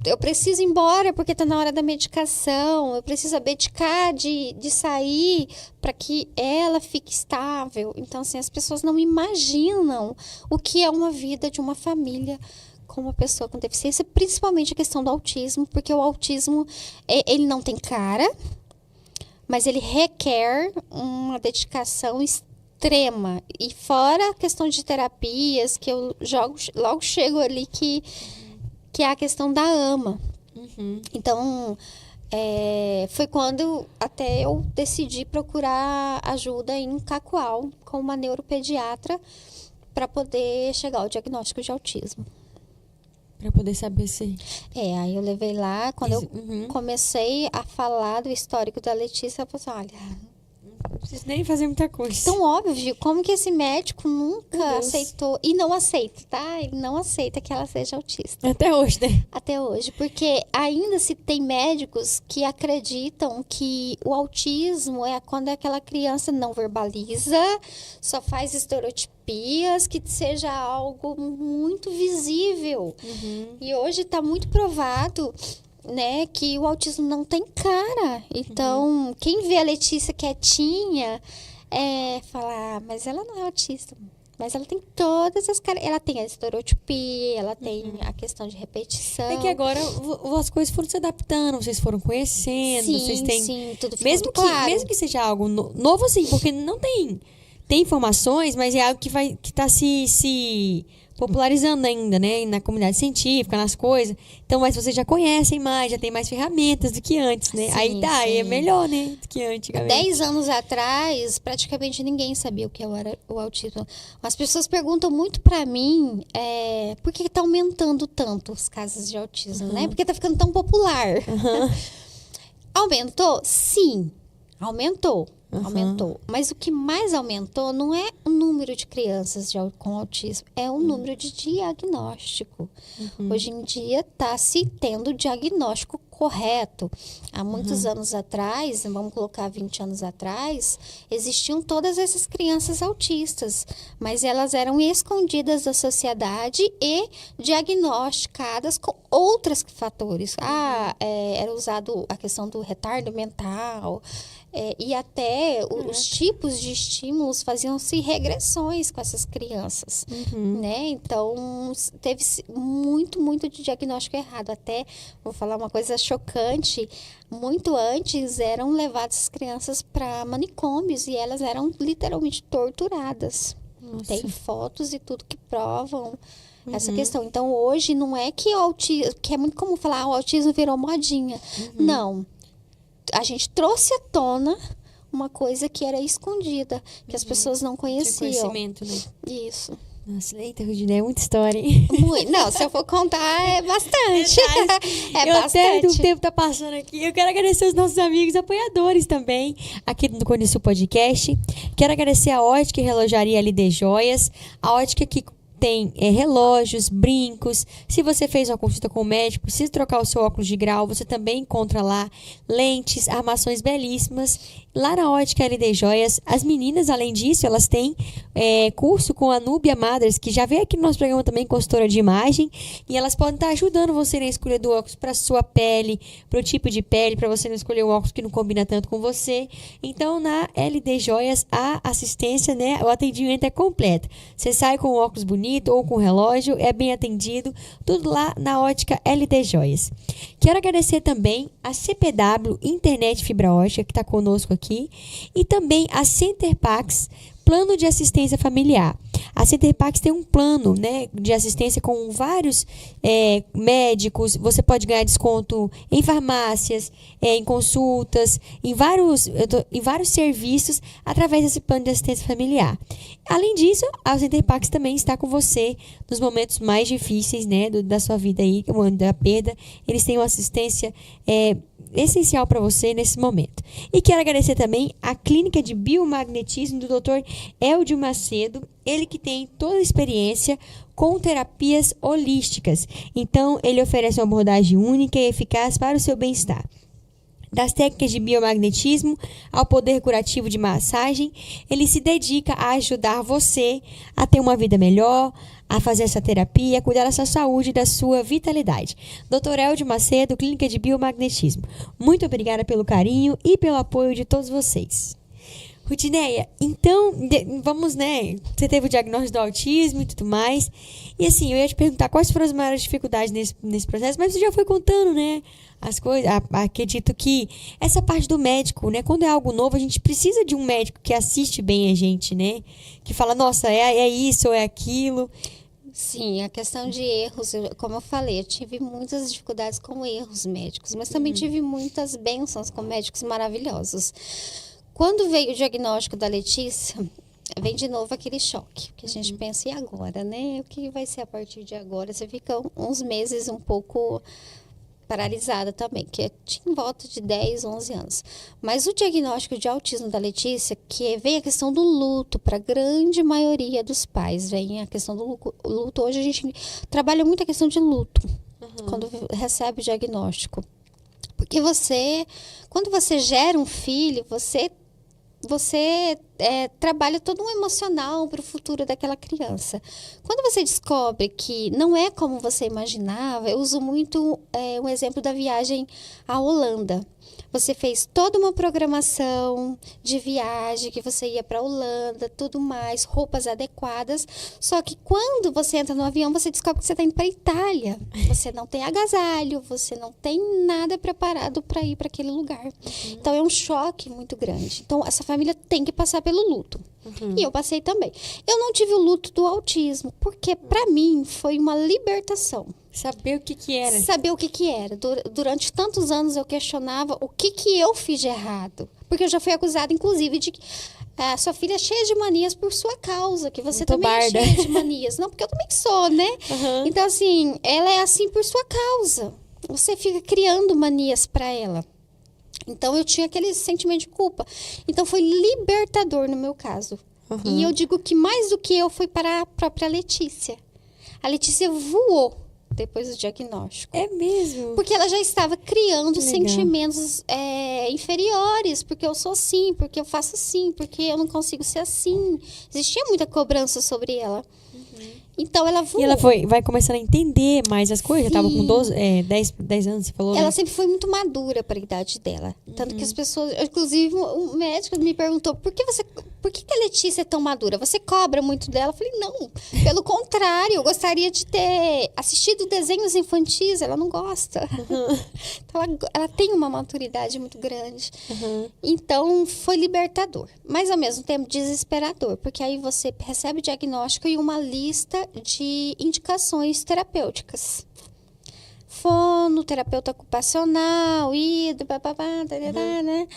Eu preciso ir embora porque está na hora da medicação. Eu preciso abdicar de sair para que ela fique estável. Então, assim, as pessoas não imaginam o que é uma vida de uma família com uma pessoa com deficiência, principalmente a questão do autismo, porque o autismo, ele não tem cara, mas ele requer uma dedicação extrema. E fora a questão de terapias, que eu logo chego ali, que é a questão da AMA. Então, foi quando até eu decidi procurar ajuda em Cacoal, com uma neuropediatra, para poder chegar ao diagnóstico de autismo. para poder saber se... Aí eu levei lá, quando eu comecei a falar do histórico da Letícia, eu falei assim, olha, Não preciso nem fazer muita coisa. tão óbvio, como que esse médico nunca aceitou, e não aceita, tá? Ele não aceita que ela seja autista. Até hoje, né? Até hoje, porque ainda se tem médicos que acreditam que o autismo é quando aquela criança não verbaliza, só faz estereotipias, que seja algo muito visível. E hoje está muito provado, né, que o autismo não tem cara. Então, quem vê a Letícia quietinha, fala, mas ela não é autista. Mas ela tem todas as caras. Ela tem a estereotipia, ela tem a questão de repetição. É que agora as coisas foram se adaptando, vocês foram conhecendo, vocês têm... Sim, tudo ficando Mesmo que seja algo novo, assim, porque não tem informações, mas é algo que tá se popularizando ainda, né? Na comunidade científica, nas coisas. Então, mas vocês já conhecem mais, já tem mais ferramentas do que antes, né? Sim, Aí tá, aí é sim. melhor, né? Do que antigamente. 10 anos atrás, praticamente ninguém sabia o que era o autismo. As pessoas perguntam muito pra mim por que tá aumentando tanto os casos de autismo, né? Porque tá ficando tão popular. Aumentou? Sim, aumentou. Aumentou. Mas o que mais aumentou não é o número de crianças com autismo, é o número de diagnóstico. Hoje em dia está se tendo diagnóstico correto. Há muitos anos atrás, vamos colocar 20 anos atrás, existiam todas essas crianças autistas, mas elas eram escondidas da sociedade e diagnosticadas com outros fatores. Era usado a questão do retardo mental, e até os tipos de estímulos faziam-se regressões com essas crianças, né? Então, teve muito de diagnóstico errado. Até, vou falar uma coisa chocante, muito antes eram levadas as crianças para manicômios e elas eram literalmente torturadas. Nossa. Tem fotos e tudo que provam essa questão. Então, hoje, não é que o autismo, que é muito comum falar, o autismo virou modinha. Não. A gente trouxe à tona uma coisa que era escondida, que as pessoas não conheciam. Tinha conhecimento, né? Isso. Nossa, eita, Rudinei, é muita história, hein? Muito. Não, se eu for contar, é bastante. Até o tempo tá passando aqui. Eu quero agradecer os nossos amigos apoiadores também, aqui do Conheço Podcast. Quero agradecer a Ótica e Relojaria LD Joias, a Ótica que tem relógios, brincos. Se você fez uma consulta com o médico, precisa trocar o seu óculos de grau, você também encontra lá lentes, armações belíssimas. Lá na Ótica LD Joias, as meninas, além disso, elas têm curso com a Núbia Madras, que já veio aqui no nosso programa também, consultora de imagem, e elas podem estar ajudando você na escolha do óculos para sua pele, para o tipo de pele, para você não escolher um óculos que não combina tanto com você. Então, na LD Joias, a assistência, né, o atendimento é completo. Você sai com um óculos bonito ou com relógio, é bem atendido, tudo lá na Ótica LD Joias. Quero agradecer também a CPW Internet Fibra Ótica, que está conosco aqui, e também a Center Pax, plano de assistência familiar. A Center Parcs tem um plano, né, de assistência com vários médicos. Você pode ganhar desconto em farmácias, em consultas, em vários serviços através desse plano de assistência familiar. Além disso, a Center Parcs também está com você nos momentos mais difíceis, né, da sua vida aí, o ano da perda. Eles têm uma assistência essencial para você nesse momento. E quero agradecer também a clínica de biomagnetismo do Dr. Eldio Macedo, ele que tem toda a experiência com terapias holísticas. Então, ele oferece uma abordagem única e eficaz para o seu bem-estar. Das técnicas de biomagnetismo ao poder curativo de massagem, ele se dedica a ajudar você a ter uma vida melhor, a fazer essa terapia, a cuidar da sua saúde e da sua vitalidade. Dr. Eldio Macedo, Clínica de Biomagnetismo. Muito obrigada pelo carinho e pelo apoio de todos vocês. Rudineia, então, vamos, né? Você teve o diagnóstico do autismo e tudo mais. E assim, eu ia te perguntar quais foram as maiores dificuldades nesse processo, mas você já foi contando, né? As coisas. Acredito que essa parte do médico, né? Quando é algo novo, a gente precisa de um médico que assiste bem a gente, né? Que fala, nossa, é isso ou é aquilo. Sim, a questão de erros, como eu falei, eu tive muitas dificuldades com erros médicos, mas também tive muitas bênçãos com médicos maravilhosos. Quando veio o diagnóstico da Letícia, vem de novo aquele choque, que a gente pensa, e agora, né? O que vai ser a partir de agora? Você fica uns meses um pouco paralisada também, que tinha em volta de 10, 11 anos. Mas o diagnóstico de autismo da Letícia, que vem a questão do luto, para a grande maioria dos pais, vem a questão do luto. Hoje a gente trabalha muito a questão de luto, quando recebe o diagnóstico. Porque quando você gera um filho, você trabalha todo um emocional para o futuro daquela criança. Quando você descobre que não é como você imaginava, eu uso muito um exemplo da viagem à Holanda. Você fez toda uma programação de viagem, que você ia para a Holanda, tudo mais, roupas adequadas. Só que quando você entra no avião, você descobre que você está indo para a Itália. Você não tem agasalho, você não tem nada preparado para ir para aquele lugar. Então, é um choque muito grande. Então, essa família tem que passar pelo luto. E eu passei também. Eu não tive o luto do autismo, porque para mim foi uma libertação. Saber o que era. Saber o que era. Durante tantos anos eu questionava o que eu fiz de errado. Porque eu já fui acusada, inclusive, de que sua filha é cheia de manias por sua causa, que você também é cheia de manias. Não, porque eu também sou, né? Então, assim, ela é assim por sua causa. Você fica criando manias para ela. Então, eu tinha aquele sentimento de culpa. Então, foi libertador no meu caso. E eu digo que mais do que eu foi para a própria Letícia. A Letícia voou depois do diagnóstico. É mesmo? Porque ela já estava criando sentimentos inferiores. Porque eu sou assim, porque eu faço assim, porque eu não consigo ser assim. Existia muita cobrança sobre ela. Então, ela voou. E ela vai começando a entender mais as coisas? Já estava com 10 anos, você falou? Ela sempre foi muito madura para a idade dela. Tanto que as pessoas... Inclusive, um médico me perguntou, por que a Letícia é tão madura? Você cobra muito dela? Eu falei, não. Pelo contrário, eu gostaria de ter assistido desenhos infantis. Ela não gosta. Então, ela tem uma maturidade muito grande. Então, foi libertador. Mas, ao mesmo tempo, desesperador. Porque aí você recebe o diagnóstico e uma lista de indicações terapêuticas. Fono, terapeuta ocupacional, né?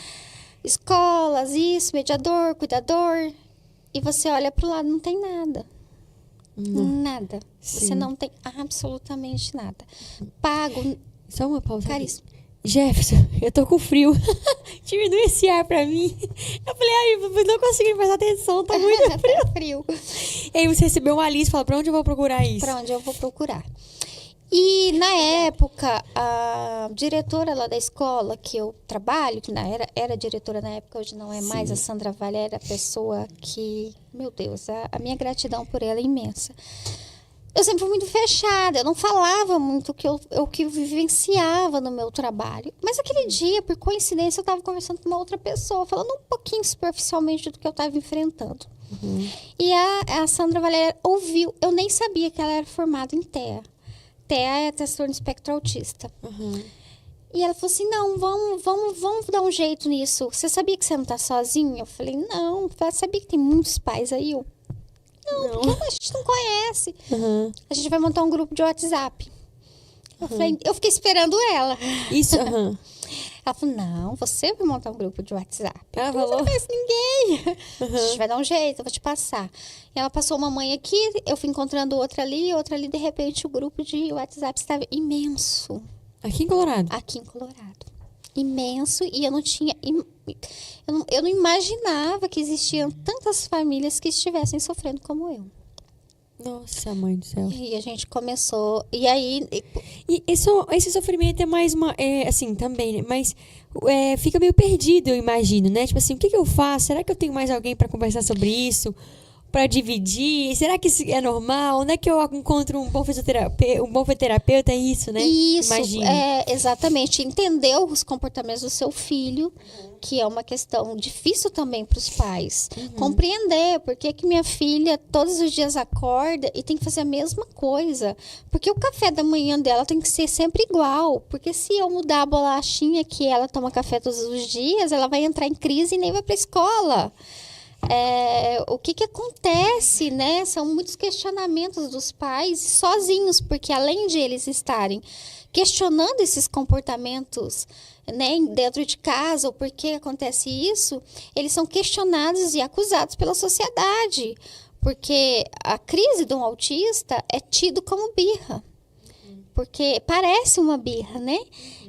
Escolas, isso, mediador, cuidador. E você olha para o lado, não tem nada. Nada. Sim. Você não tem absolutamente nada. Pago. Só uma pausa. Caríssimo. Jefferson, eu tô com frio. Diminui esse ar pra mim. Eu falei, não consegui prestar atenção, tá muito frio. E aí você recebeu uma lista e falou, pra onde eu vou procurar isso? Pra onde eu vou procurar. E na época, a diretora lá da escola que eu trabalho, que era diretora na época, hoje não é mais, a Sandra Vale, era a pessoa que, meu Deus, a minha gratidão por ela é imensa. Eu sempre fui muito fechada, eu não falava muito o que eu vivenciava no meu trabalho. Mas aquele dia, por coincidência, eu estava conversando com uma outra pessoa, falando um pouquinho superficialmente do que eu estava enfrentando. E a Sandra Valéria ouviu, eu nem sabia que ela era formada em TEA. TEA é transtorno espectro autista. E ela falou assim, não, vamos dar um jeito nisso. Você sabia que você não tá sozinha? Eu falei, não. Ela sabia que tem muitos pais aí? Não. Porque a gente não conhece. Aham. A gente vai montar um grupo de WhatsApp. Eu fiquei esperando ela. Isso, aham. Ela falou, não, você vai montar um grupo de WhatsApp. Ela Eu não falou? conheço ninguém. A gente vai dar um jeito, eu vou te passar. E ela passou uma mãe aqui, eu fui encontrando outra ali, de repente o grupo de WhatsApp estava imenso. Aqui em Colorado. Aqui em Colorado. Imenso. E eu não tinha... Eu não imaginava que existiam tantas famílias que estivessem sofrendo como eu. Nossa, mãe do céu. E aí a gente começou... E aí... E esse sofrimento é mais uma... assim, também, né? Mas fica meio perdido, eu imagino, né? Tipo assim, o que eu faço? Será que eu tenho mais alguém pra conversar sobre isso? Pra dividir? Será que isso é normal? Onde é que eu encontro um bom fisioterapeuta? É isso, né? Isso, Imagino. exatamente. Entender os comportamentos do seu filho, que é uma questão difícil também para os pais. Compreender por que minha filha todos os dias acorda e tem que fazer a mesma coisa. Porque o café da manhã dela tem que ser sempre igual. Porque se eu mudar a bolachinha que ela toma café todos os dias, ela vai entrar em crise e nem vai para a escola. O que acontece, né? São muitos questionamentos dos pais sozinhos, porque além de eles estarem questionando esses comportamentos, né, dentro de casa, ou por que acontece isso, eles são questionados e acusados pela sociedade, porque a crise de um autista é tido como birra. Porque parece uma birra, né?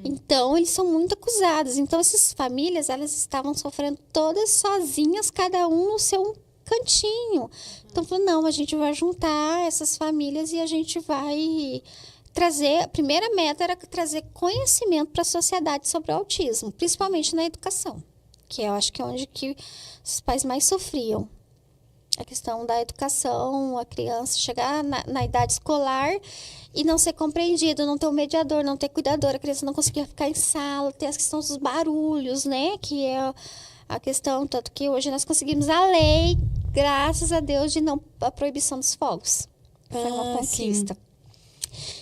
Então, eles são muito acusados. Então, essas famílias, elas estavam sofrendo todas sozinhas, cada um no seu cantinho. Então, falou, não, a gente vai juntar essas famílias e a gente vai trazer... A primeira meta era trazer conhecimento para a sociedade sobre o autismo, principalmente na educação, que eu acho que é onde que os pais mais sofriam. A questão da educação, a criança chegar na idade escolar e não ser compreendido, não ter um mediador, não ter cuidador, a criança não conseguia ficar em sala, ter a questão dos barulhos, né? Que é a questão, tanto que hoje nós conseguimos a lei, graças a Deus, de não a proibição dos fogos. Foi uma conquista. Sim.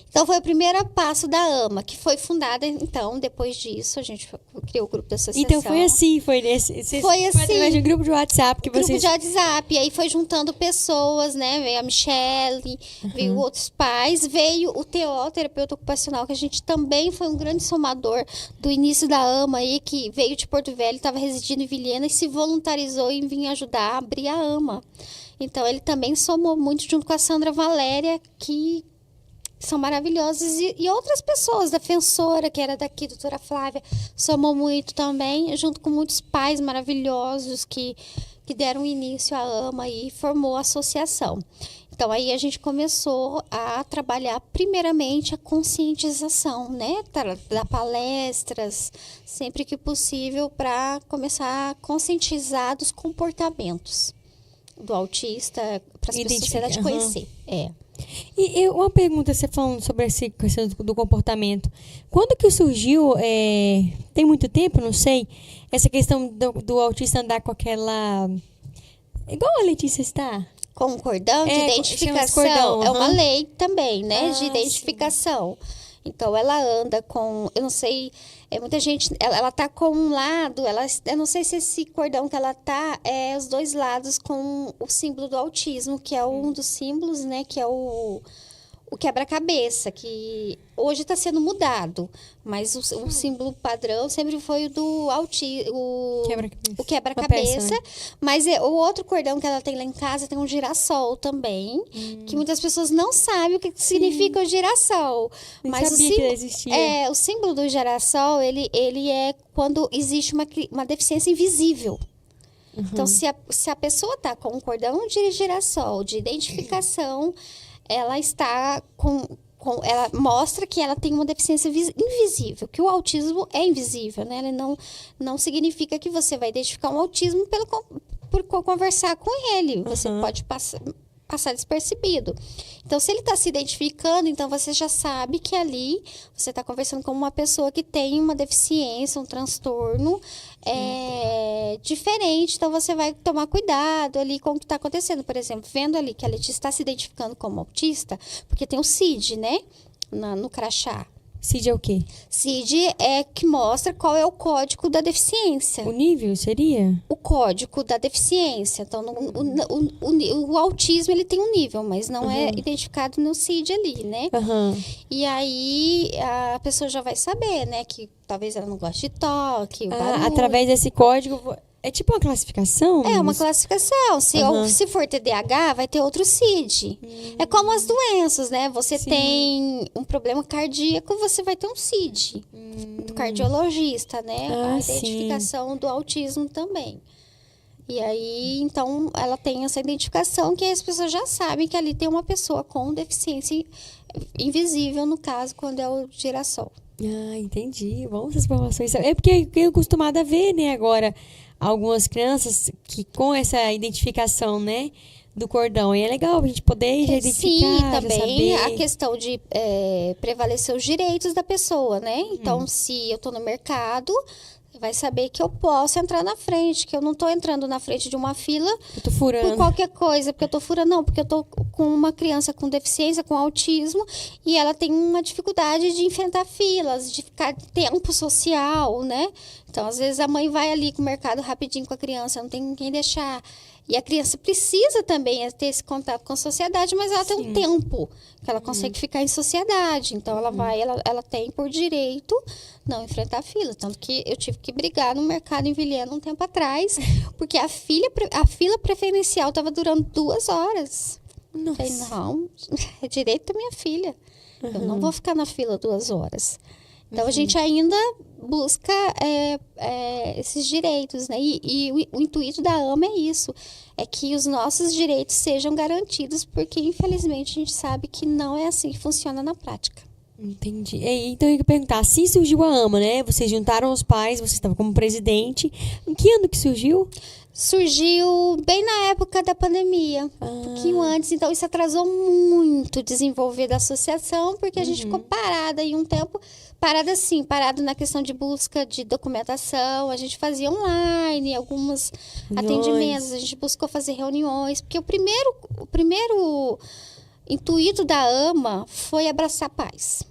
Então, foi o primeiro passo da AMA, que foi fundada, então, depois disso, a gente criou o grupo da associação. Então, foi assim, foi nesse... Foi assim. Através de um grupo de WhatsApp que vocês... Grupo de WhatsApp, e aí foi juntando pessoas, né? Veio a Michele, veio outros pais, veio o TO, terapeuta ocupacional, que a gente também foi um grande somador do início da AMA aí, que veio de Porto Velho, estava residindo em Vilhena e se voluntarizou em vir ajudar a abrir a AMA. Então, ele também somou muito junto com a Sandra Valéria, que... são maravilhosos, e outras pessoas, defensora, que era daqui, doutora Flávia, somou muito também, junto com muitos pais maravilhosos que deram início à AMA e formou a associação. Então, aí a gente começou a trabalhar, primeiramente, a conscientização, né? Dar palestras, sempre que possível, para começar a conscientizar dos comportamentos do autista, para a sociedade conhecer. E uma pergunta, você falando sobre essa questão do comportamento. Quando que surgiu, tem muito tempo, não sei, essa questão do autista andar com aquela... Igual a Letícia está? Com cordão de identificação. Cordão, é uma lei também, né? De identificação. Sim. Então, ela anda com... Eu não sei... muita gente... Ela tá com um lado... eu não sei se esse cordão que ela tá... os dois lados com o símbolo do autismo, que é um dos símbolos, né? Que é o quebra-cabeça, que hoje está sendo mudado, mas o símbolo padrão sempre foi o do autismo, o quebra-cabeça, né? Mas o outro cordão que ela tem lá em casa tem um girassol também, que muitas pessoas não sabem o que significa o girassol. Nem mas sabia que existia. O símbolo do girassol, ele é quando existe uma deficiência invisível. Então, se a pessoa está com um cordão de girassol, de identificação, ela está ela mostra que ela tem uma deficiência invisível, que o autismo é invisível, né? Ele não significa que você vai identificar um autismo por conversar com ele. Você pode passar despercebido. Então, se ele está se identificando, então você já sabe que ali você está conversando com uma pessoa que tem uma deficiência, um transtorno diferente. Então, você vai tomar cuidado ali com o que está acontecendo. Por exemplo, vendo ali que a Letícia está se identificando como autista, porque tem o CID, né? No crachá. CID é o quê? CID é que mostra qual é o código da deficiência. O nível seria? O código da deficiência. Então, o autismo, ele tem um nível, mas não é identificado no CID ali, né? E aí, a pessoa já vai saber, né? Que talvez ela não goste de toque, o barulho. Através desse código... É tipo uma classificação? É uma classificação. Se for TDAH, vai ter outro CID. É como as doenças, né? Você tem um problema cardíaco, você vai ter um CID. Do cardiologista, né? A identificação do autismo também. E aí, então, ela tem essa identificação que as pessoas já sabem que ali tem uma pessoa com deficiência invisível, no caso, quando é o girassol. Entendi. Bom, essas informações. É porque eu acostumada a ver, né, agora, algumas crianças que com essa identificação, né, do cordão. E é legal a gente poder já identificar, sim, também saber. A questão de prevalecer os direitos da pessoa, né? Então, se eu tô no mercado, vai saber que eu posso entrar na frente, que eu não tô entrando na frente de uma fila Eu tô furando. por qualquer coisa, porque eu tô furando, não, porque eu tô com uma criança com deficiência, com autismo, e ela tem uma dificuldade de enfrentar filas, de ficar tempo social, né? Então, às vezes, a mãe vai ali com o mercado rapidinho com a criança, não tem quem deixar. E a criança precisa também ter esse contato com a sociedade, mas ela tem um tempo que ela consegue ficar em sociedade. Então, ela tem por direito não enfrentar a fila. Tanto que eu tive que brigar no mercado em Vilhena um tempo atrás, porque a fila preferencial estava durando 2 horas. Nossa. Falei, não, é direito da minha filha. Eu não vou ficar na fila 2 horas. Então, a gente ainda busca esses direitos, né? E o intuito da AMA é isso, é que os nossos direitos sejam garantidos, porque, infelizmente, a gente sabe que não é assim que funciona na prática. Entendi. Então, eu ia perguntar, assim surgiu a AMA, né? Vocês juntaram os pais, você estava como presidente. Em que ano que surgiu? Surgiu bem na época da pandemia, um pouquinho antes. Então, isso atrasou muito o desenvolver da associação, porque a gente ficou parada aí um tempo. Parada na questão de busca de documentação. A gente fazia online, alguns atendimentos. A gente buscou fazer reuniões. Porque o primeiro intuito da AMA foi abraçar pais.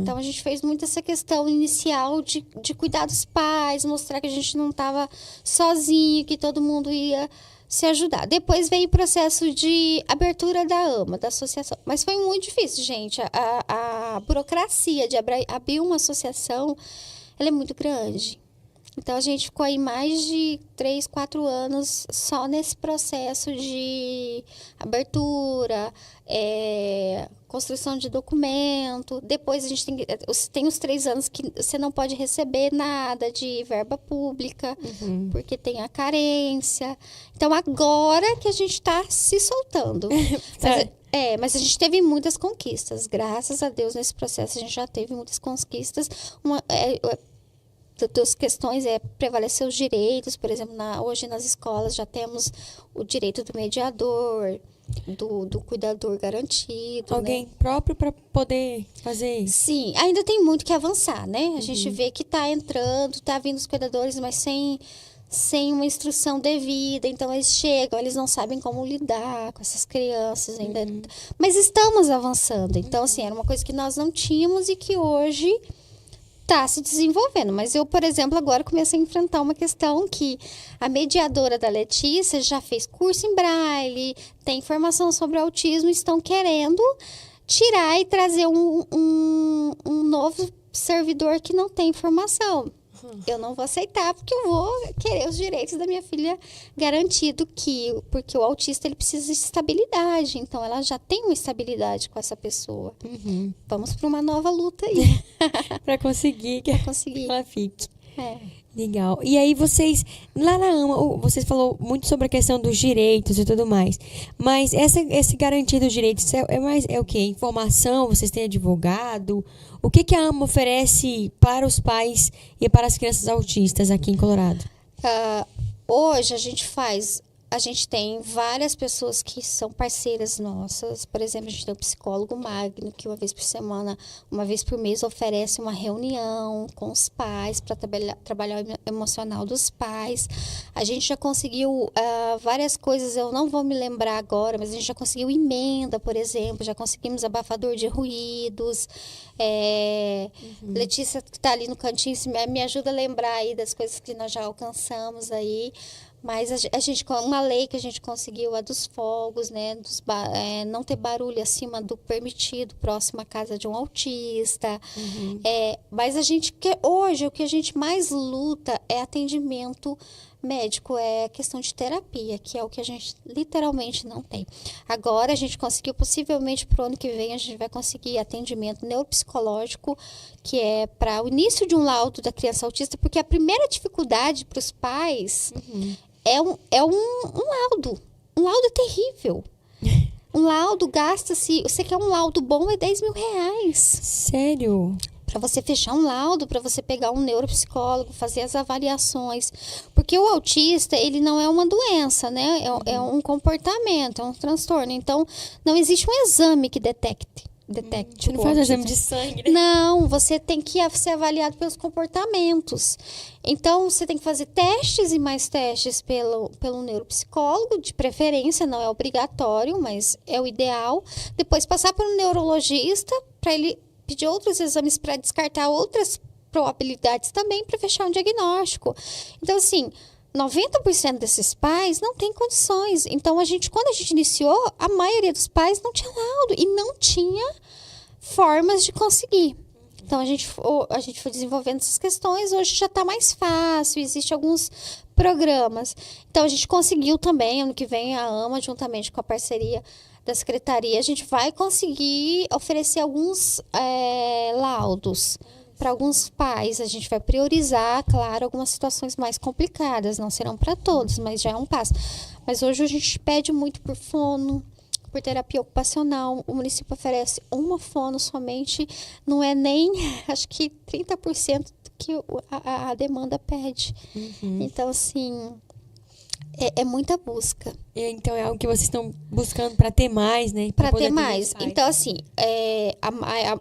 Então, a gente fez muito essa questão inicial de cuidar dos pais, mostrar que a gente não estava sozinho, que todo mundo ia se ajudar. Depois veio o processo de abertura da AMA, da associação. Mas foi muito difícil, gente. A burocracia de abrir uma associação, ela é muito grande. Então, a gente ficou aí mais de 3, 4 anos só nesse processo de abertura, construção de documento. Depois, a gente tem os 3 anos que você não pode receber nada de verba pública, porque tem a carência. Então, agora que a gente está se soltando. Mas a gente teve muitas conquistas. Graças a Deus, nesse processo, a gente já teve muitas conquistas. Das questões prevalecer os direitos, por exemplo, hoje nas escolas já temos o direito do mediador, do cuidador garantido. Alguém próprio para poder fazer isso? Sim, ainda tem muito que avançar, né? A gente vê que está entrando, está vindo os cuidadores, mas sem uma instrução devida. Então, eles chegam, eles não sabem como lidar com essas crianças ainda. Mas estamos avançando. Então, assim, era uma coisa que nós não tínhamos e que hoje está se desenvolvendo. Mas eu, por exemplo, agora comecei a enfrentar uma questão que a mediadora da Letícia já fez curso em Braille, tem informação sobre autismo, estão querendo tirar e trazer um novo servidor que não tem informação. Eu não vou aceitar, porque eu vou querer os direitos da minha filha garantido, porque o autista ele precisa de estabilidade, então ela já tem uma estabilidade com essa pessoa. Vamos para uma nova luta aí. Para conseguir que ela fique. Legal. E aí vocês, lá na AMA, vocês falou muito sobre a questão dos direitos e tudo mais. Mas esse garantia dos direitos é o quê? Informação? Vocês têm advogado? O que a AMA oferece para os pais e para as crianças autistas aqui em Colorado? Hoje a gente faz a gente tem várias pessoas que são parceiras nossas. Por exemplo, a gente tem o psicólogo Magno, que uma vez por semana, uma vez por mês, oferece uma reunião com os pais para trabalhar o emocional dos pais. A gente já conseguiu várias coisas, eu não vou me lembrar agora, mas a gente já conseguiu emenda, por exemplo, já conseguimos abafador de ruídos. Letícia, que está ali no cantinho, me ajuda a lembrar aí das coisas que nós já alcançamos aí. Mas a gente, uma lei que a gente conseguiu, a dos fogos, né? Não ter barulho acima do permitido, próximo à casa de um autista. Mas hoje, o que a gente mais luta é atendimento médico, é questão de terapia, que é o que a gente literalmente não tem. Agora, a gente conseguiu, possivelmente, para o ano que vem, a gente vai conseguir atendimento neuropsicológico, que é para o início de um laudo da criança autista, porque a primeira dificuldade para os pais é um laudo. Um laudo é terrível. Um laudo gasta-se... Você quer um laudo bom, é R$10.000. Sério? Para você fechar um laudo, para você pegar um neuropsicólogo, fazer as avaliações. Porque o autista, ele não é uma doença, né? É um comportamento, é um transtorno. Então, não existe um exame que detecte. Você não faz exame de sangue, né? Não, você tem que ser avaliado pelos comportamentos. Então, você tem que fazer testes e mais testes pelo neuropsicólogo, de preferência, não é obrigatório, mas é o ideal. Depois, passar para um neurologista, para ele pedir outros exames para descartar outras probabilidades também, para fechar um diagnóstico. Então, assim, 90% desses pais não tem condições. Então, quando a gente iniciou, a maioria dos pais não tinha laudo e não tinha formas de conseguir. Então, a gente foi desenvolvendo essas questões. Hoje já está mais fácil, existem alguns programas. Então, a gente conseguiu também, ano que vem, a AMA, juntamente com a parceria da Secretaria, a gente vai conseguir oferecer alguns laudos para alguns pais. A gente vai priorizar, claro, algumas situações mais complicadas, não serão para todos, mas já é um passo. Mas hoje a gente pede muito por fono, por terapia ocupacional. O município oferece uma fono somente, não é nem, acho que 30% do que a demanda pede. Então, assim, é muita busca. Então, é algo que vocês estão buscando para ter mais, né? Para ter mais. Então, assim,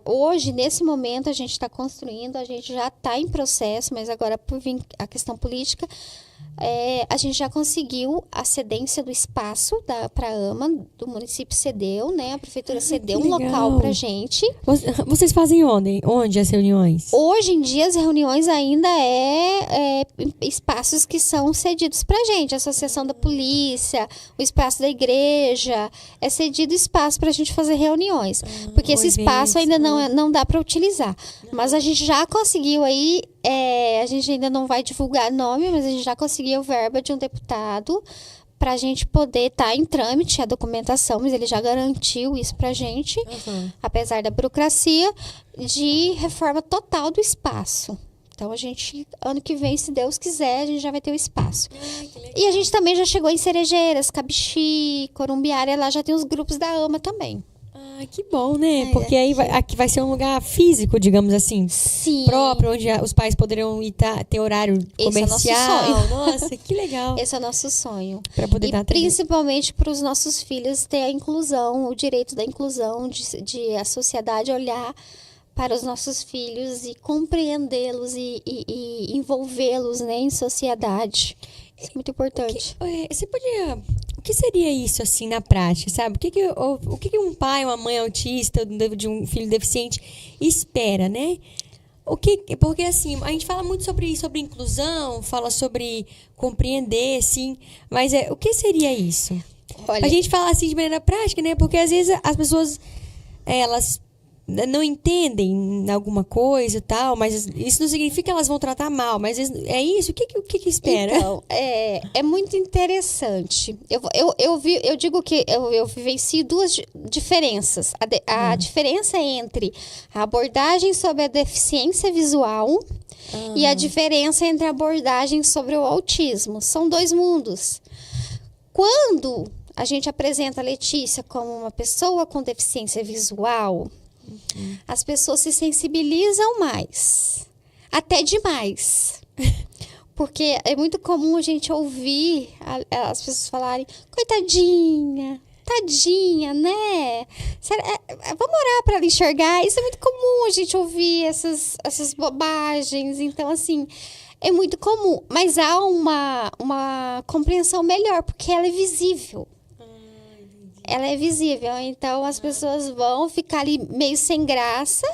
hoje, nesse momento, a gente está construindo, a gente já está em processo, mas agora, por vir a questão política, a gente já conseguiu a cedência do espaço para a AMA, do município cedeu, né? A prefeitura cedeu um local para a gente. Vocês fazem onde as reuniões? Hoje em dia, as reuniões ainda espaços que são cedidos para a gente. A Associação da Polícia, o espaço da igreja, é cedido espaço para a gente fazer reuniões. Porque esse espaço ainda não dá para utilizar. Mas a gente já conseguiu aí, a gente ainda não vai divulgar nome, mas a gente já conseguiu verba de um deputado para a gente poder estar em trâmite a documentação, mas ele já garantiu isso para a gente, apesar da burocracia, de reforma total do espaço. Então, a gente, ano que vem, se Deus quiser, a gente já vai ter o espaço. E a gente também já chegou em Cerejeiras, Cabixi, Corumbiara, lá já tem os grupos da AMA também. Que bom, né? Porque aí aqui vai ser um lugar físico, digamos assim. Sim. Próprio, onde os pais poderão ir ter horário comercial. Esse é o nosso sonho. Nossa, que legal. Esse é o nosso sonho. Para poder dar principalmente para os nossos filhos ter a inclusão, o direito da inclusão, de a sociedade olhar para os nossos filhos e compreendê-los e envolvê-los, né, em sociedade. Isso é muito importante. O que seria isso, assim, na prática, sabe? O que um pai, uma mãe autista de um filho deficiente espera, né? Porque, assim, a gente fala muito sobre inclusão, fala sobre compreender, sim, mas o que seria isso? Olha, a gente fala assim de maneira prática, né? Porque, às vezes, as pessoas, elas não entendem alguma coisa e tal, mas isso não significa que elas vão tratar mal, mas é isso? O que espera? Então, é muito interessante. Eu digo que eu vivencio duas diferenças. A diferença entre a abordagem sobre a deficiência visual e a diferença entre a abordagem sobre o autismo. São dois mundos. Quando a gente apresenta a Letícia como uma pessoa com deficiência visual, as pessoas se sensibilizam mais, até demais. Porque é muito comum a gente ouvir as pessoas falarem, coitadinha, tadinha, né? Vamos orar para ela enxergar. Isso é muito comum a gente ouvir essas bobagens. Então, assim, é muito comum. Mas há uma compreensão melhor, porque ela é visível. Ela é visível. Então, as pessoas vão ficar ali meio sem graça,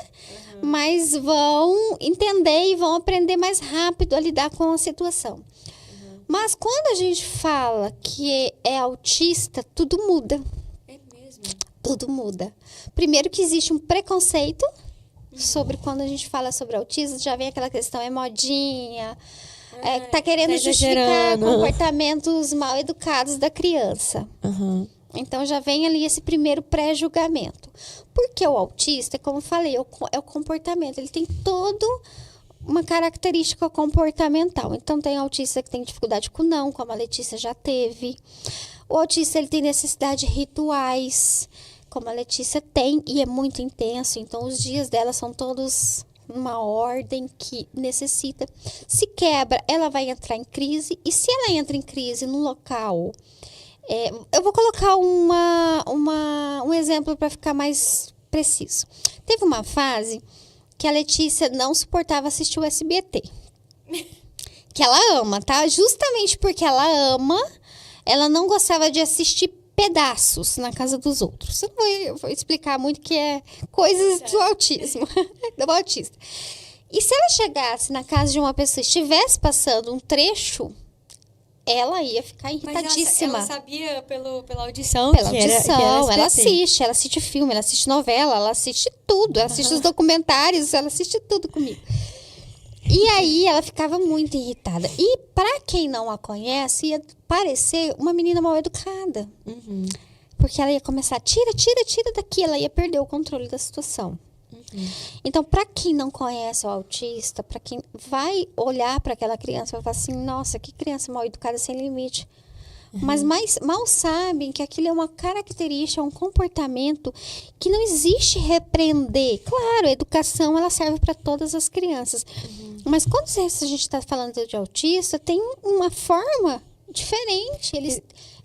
mas vão entender e vão aprender mais rápido a lidar com a situação. Mas quando a gente fala que é autista, tudo muda. É mesmo? Tudo muda. Primeiro que existe um preconceito sobre quando a gente fala sobre autismo, já vem aquela questão, é modinha, tá querendo justificar comportamentos mal educados da criança. Então, já vem ali esse primeiro pré-julgamento. Porque o autista, como eu falei, é o comportamento. Ele tem toda uma característica comportamental. Então, tem autista que tem dificuldade com não, como a Letícia já teve. O autista, ele tem necessidade de rituais, como a Letícia tem, e é muito intenso. Então, os dias dela são todos numa ordem que necessita. Se quebra, ela vai entrar em crise. E se ela entra em crise num local... eu vou colocar um exemplo para ficar mais preciso. Teve uma fase que a Letícia não suportava assistir o SBT. Que ela ama, tá? Justamente porque ela ama, ela não gostava de assistir pedaços na casa dos outros. Eu vou explicar muito que é coisas do autismo, do autista. E se ela chegasse na casa de uma pessoa e estivesse passando um trecho, ela ia ficar irritadíssima. Mas ela sabia pela audição Pela que audição, era ela assiste filme, ela assiste novela, ela assiste tudo, ela assiste os documentários, ela assiste tudo comigo. E aí ela ficava muito irritada. E pra quem não a conhece, ia parecer uma menina mal educada. Porque ela ia começar, tira daqui, ela ia perder o controle da situação. Então, para quem não conhece o autista, para quem vai olhar para aquela criança, vai falar assim, nossa, que criança mal educada, sem limite. Mas mal sabem que aquilo é uma característica, um comportamento que não existe repreender. Claro, a educação ela serve para todas as crianças. Mas quando a gente está falando de autista, tem uma forma diferente.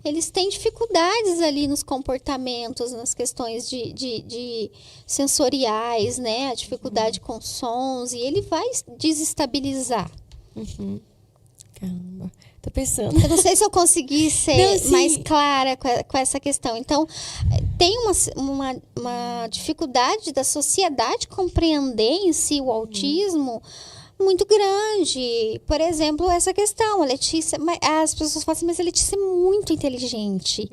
Eles têm dificuldades ali nos comportamentos, nas questões de sensoriais, né? A dificuldade com sons, e ele vai desestabilizar. Caramba, tô pensando. Eu não sei se eu consegui ser mais clara com essa questão. Então, tem uma dificuldade da sociedade compreender em si o autismo muito grande. Por exemplo, essa questão, a Letícia, as pessoas falam assim, mas a Letícia é muito inteligente.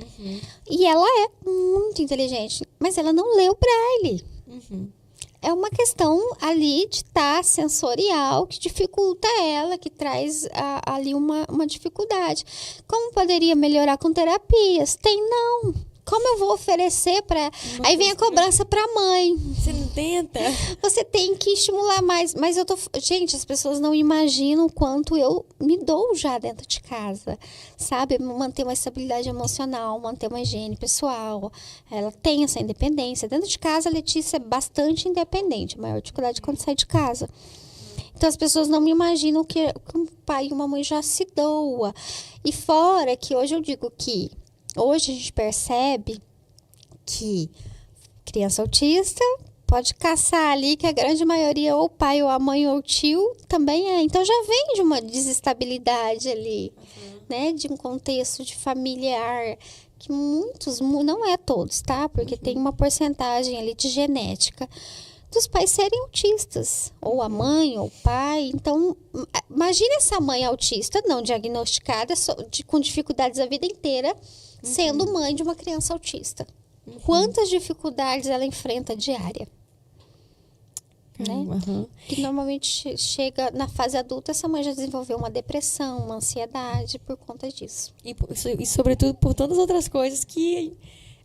E ela é muito inteligente, mas ela não lê o Braille. É uma questão ali de estar sensorial que dificulta ela, que traz ali uma dificuldade. Como poderia melhorar com terapias? Não. Como eu vou oferecer para... Aí vem a cobrança para a mãe. Você não tenta? Você tem que estimular mais. Mas gente, as pessoas não imaginam o quanto eu me dou já dentro de casa. Sabe? Manter uma estabilidade emocional, manter uma higiene pessoal. Ela tem essa independência. Dentro de casa, a Letícia é bastante independente. A maior dificuldade é quando sai de casa. Então, as pessoas não me imaginam que um pai e uma mãe já se doa. E fora que hoje eu digo que... Hoje a gente percebe que criança autista pode caçar ali, que a grande maioria, ou o pai, ou a mãe, ou o tio, também é. Então, já vem de uma desestabilidade ali, né? De um contexto de familiar, que muitos, não é todos, tá? Porque tem uma porcentagem ali de genética dos pais serem autistas, ou a mãe, ou o pai. Então, imagine essa mãe autista, não diagnosticada, com dificuldades a vida inteira, sendo mãe de uma criança autista. Quantas dificuldades ela enfrenta diária? Né? Que normalmente chega na fase adulta, essa mãe já desenvolveu uma depressão, uma ansiedade por conta disso. E sobretudo por todas as outras coisas que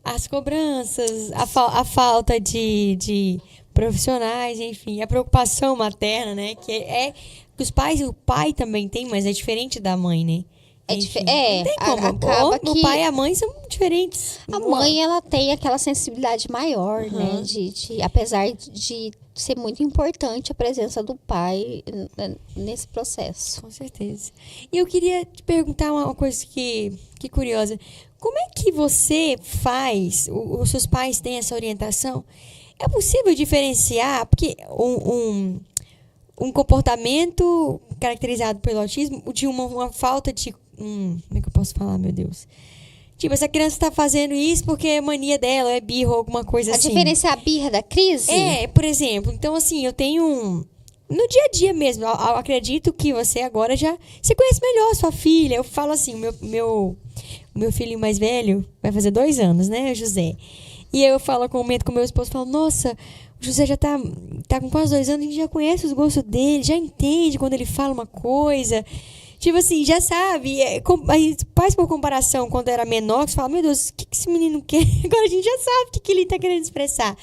as cobranças, a falta de profissionais, enfim, a preocupação materna, né? Que os pais, o pai também tem, mas é diferente da mãe, né? Enfim, É, não tem como. acaba O que pai e a mãe são diferentes. a mãe, ela tem aquela sensibilidade maior, né? Uhum. Apesar de ser muito importante a presença do pai nesse processo. Com certeza. E eu queria te perguntar uma coisa que curiosa. Como é que você faz, os seus pais têm essa orientação? É possível diferenciar, porque um comportamento caracterizado pelo autismo de uma falta de... como é que eu posso falar, meu Deus? Tipo, essa criança tá fazendo isso porque é mania dela, é birra ou alguma coisa assim. A diferenciar a birra da crise? É, por exemplo. Então, assim, eu tenho no dia a dia mesmo, eu acredito que você agora já... Você conhece melhor a sua filha. Eu falo assim, meu filho mais velho vai fazer 2 anos, né, José? E eu comento com meu esposo, falo, nossa, o José já tá com quase 2 anos, a gente já conhece os gostos dele, já entende quando ele fala uma coisa. Tipo assim, já sabe. Aí faz por comparação quando era menor, que você fala, meu Deus, o que esse menino quer? Agora a gente já sabe o que ele tá querendo expressar.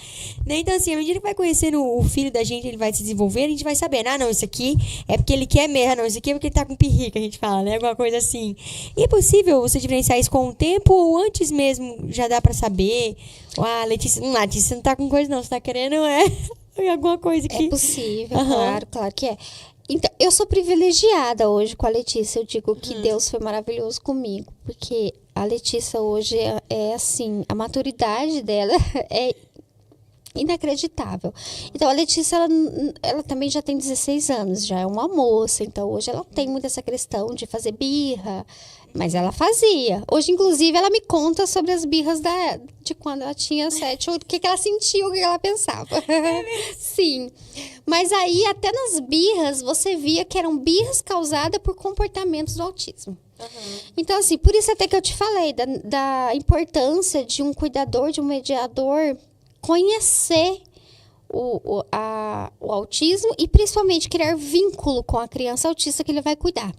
Né? Então, assim, à medida que vai conhecendo o filho da gente, ele vai se desenvolver, a gente vai sabendo, não, isso aqui é porque ele quer mesmo, não, isso aqui é porque ele tá com pirrica, a gente fala, né? Alguma coisa assim. E é possível você diferenciar isso com o tempo ou antes mesmo já dá pra saber? Letícia, você não tá com coisa não, você tá querendo, alguma coisa que... É possível, claro que é. Então, eu sou privilegiada hoje com a Letícia. Eu digo que Deus foi maravilhoso comigo. Porque a Letícia hoje é assim, a maturidade dela é inacreditável. Então, a Letícia, ela também já tem 16 anos, já é uma moça. Então, hoje ela tem muito essa questão de fazer birra. Mas ela fazia. Hoje, inclusive, ela me conta sobre as birras de quando ela tinha 7, o que ela sentia, o que ela pensava. Sim. Mas aí, até nas birras, você via que eram birras causadas por comportamentos do autismo. Então, assim, por isso até que eu te falei da importância de um cuidador, de um mediador, conhecer o autismo e, principalmente, criar vínculo com a criança autista que ele vai cuidar.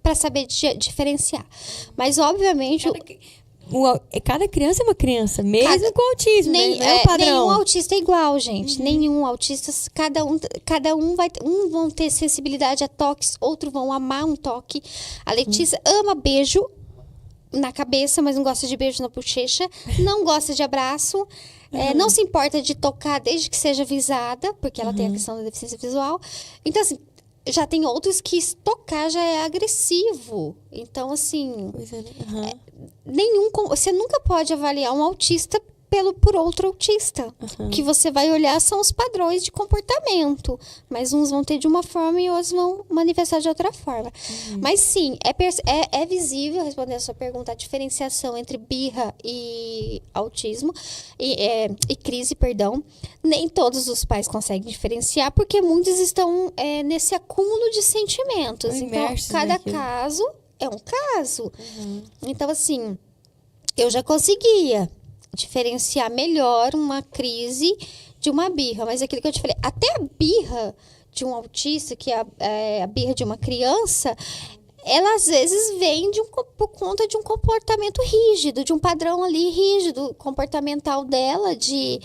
Para saber diferenciar. Mas, obviamente... Cada criança é uma criança, mesmo com autismo, né? Não é o padrão. Nenhum autista é igual, gente. Nenhum autista, cada um vai... vão ter sensibilidade a toques, outros vão amar um toque. A Letícia ama beijo na cabeça, mas não gosta de beijo na bochecha. Não gosta de abraço. Não se importa de tocar desde que seja visada, porque ela tem a questão da deficiência visual. Então, assim... Já tem outros que tocar já é agressivo. Então, assim... Você nunca pode avaliar um autista por outro autista. O que você vai olhar são os padrões de comportamento. Mas uns vão ter de uma forma e outros vão manifestar de outra forma. Mas sim, é visível, respondendo a sua pergunta, a diferenciação entre birra e autismo, e crise, perdão. Nem todos os pais conseguem diferenciar, porque muitos estão nesse acúmulo de sentimentos. Então, cada caso é um caso. Então, assim, eu já conseguia diferenciar melhor uma crise de uma birra. Mas aquilo que eu te falei, até a birra de um autista, que é a birra de uma criança, ela às vezes vem por conta de um comportamento rígido, de um padrão ali rígido, comportamental dela, de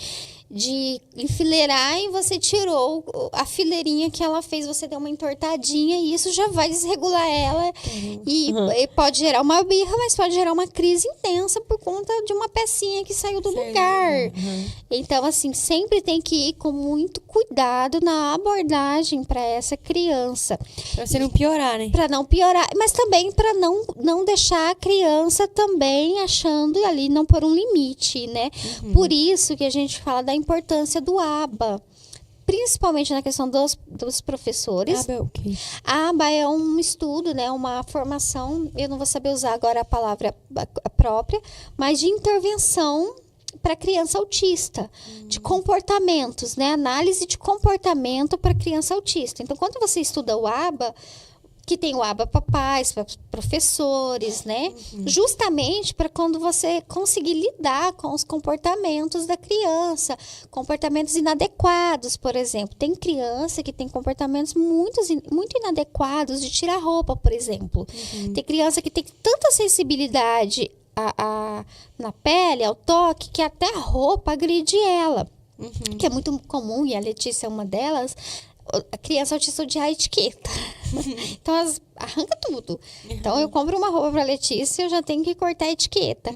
enfileirar, e você tirou a fileirinha que ela fez, você deu uma entortadinha e isso já vai desregular ela e pode gerar uma birra, mas pode gerar uma crise intensa por conta de uma pecinha que saiu do lugar. Então, assim, sempre tem que ir com muito cuidado na abordagem para essa criança. Para você não piorar, né? Para não piorar, mas também para não deixar a criança também achando ali, não pôr um limite, né? Por isso que a gente fala da importância do ABA, principalmente na questão dos professores. ABA é o quê? A ABA é um estudo, né, uma formação, eu não vou saber usar agora a palavra própria, mas de intervenção para criança autista, de comportamentos, né, análise de comportamento para criança autista. Então, quando você estuda o ABA, que tem o ABA para pais, para professores, né? Justamente para quando você conseguir lidar com os comportamentos da criança, comportamentos inadequados, por exemplo. Tem criança que tem comportamentos muito inadequados de tirar roupa, por exemplo. Tem criança que tem tanta sensibilidade na pele, ao toque, que até a roupa agride ela. Que é muito comum, e a Letícia é uma delas. A criança autista odiar a etiqueta. Então, arranca tudo. Então, eu compro uma roupa pra Letícia, eu já tenho que cortar a etiqueta.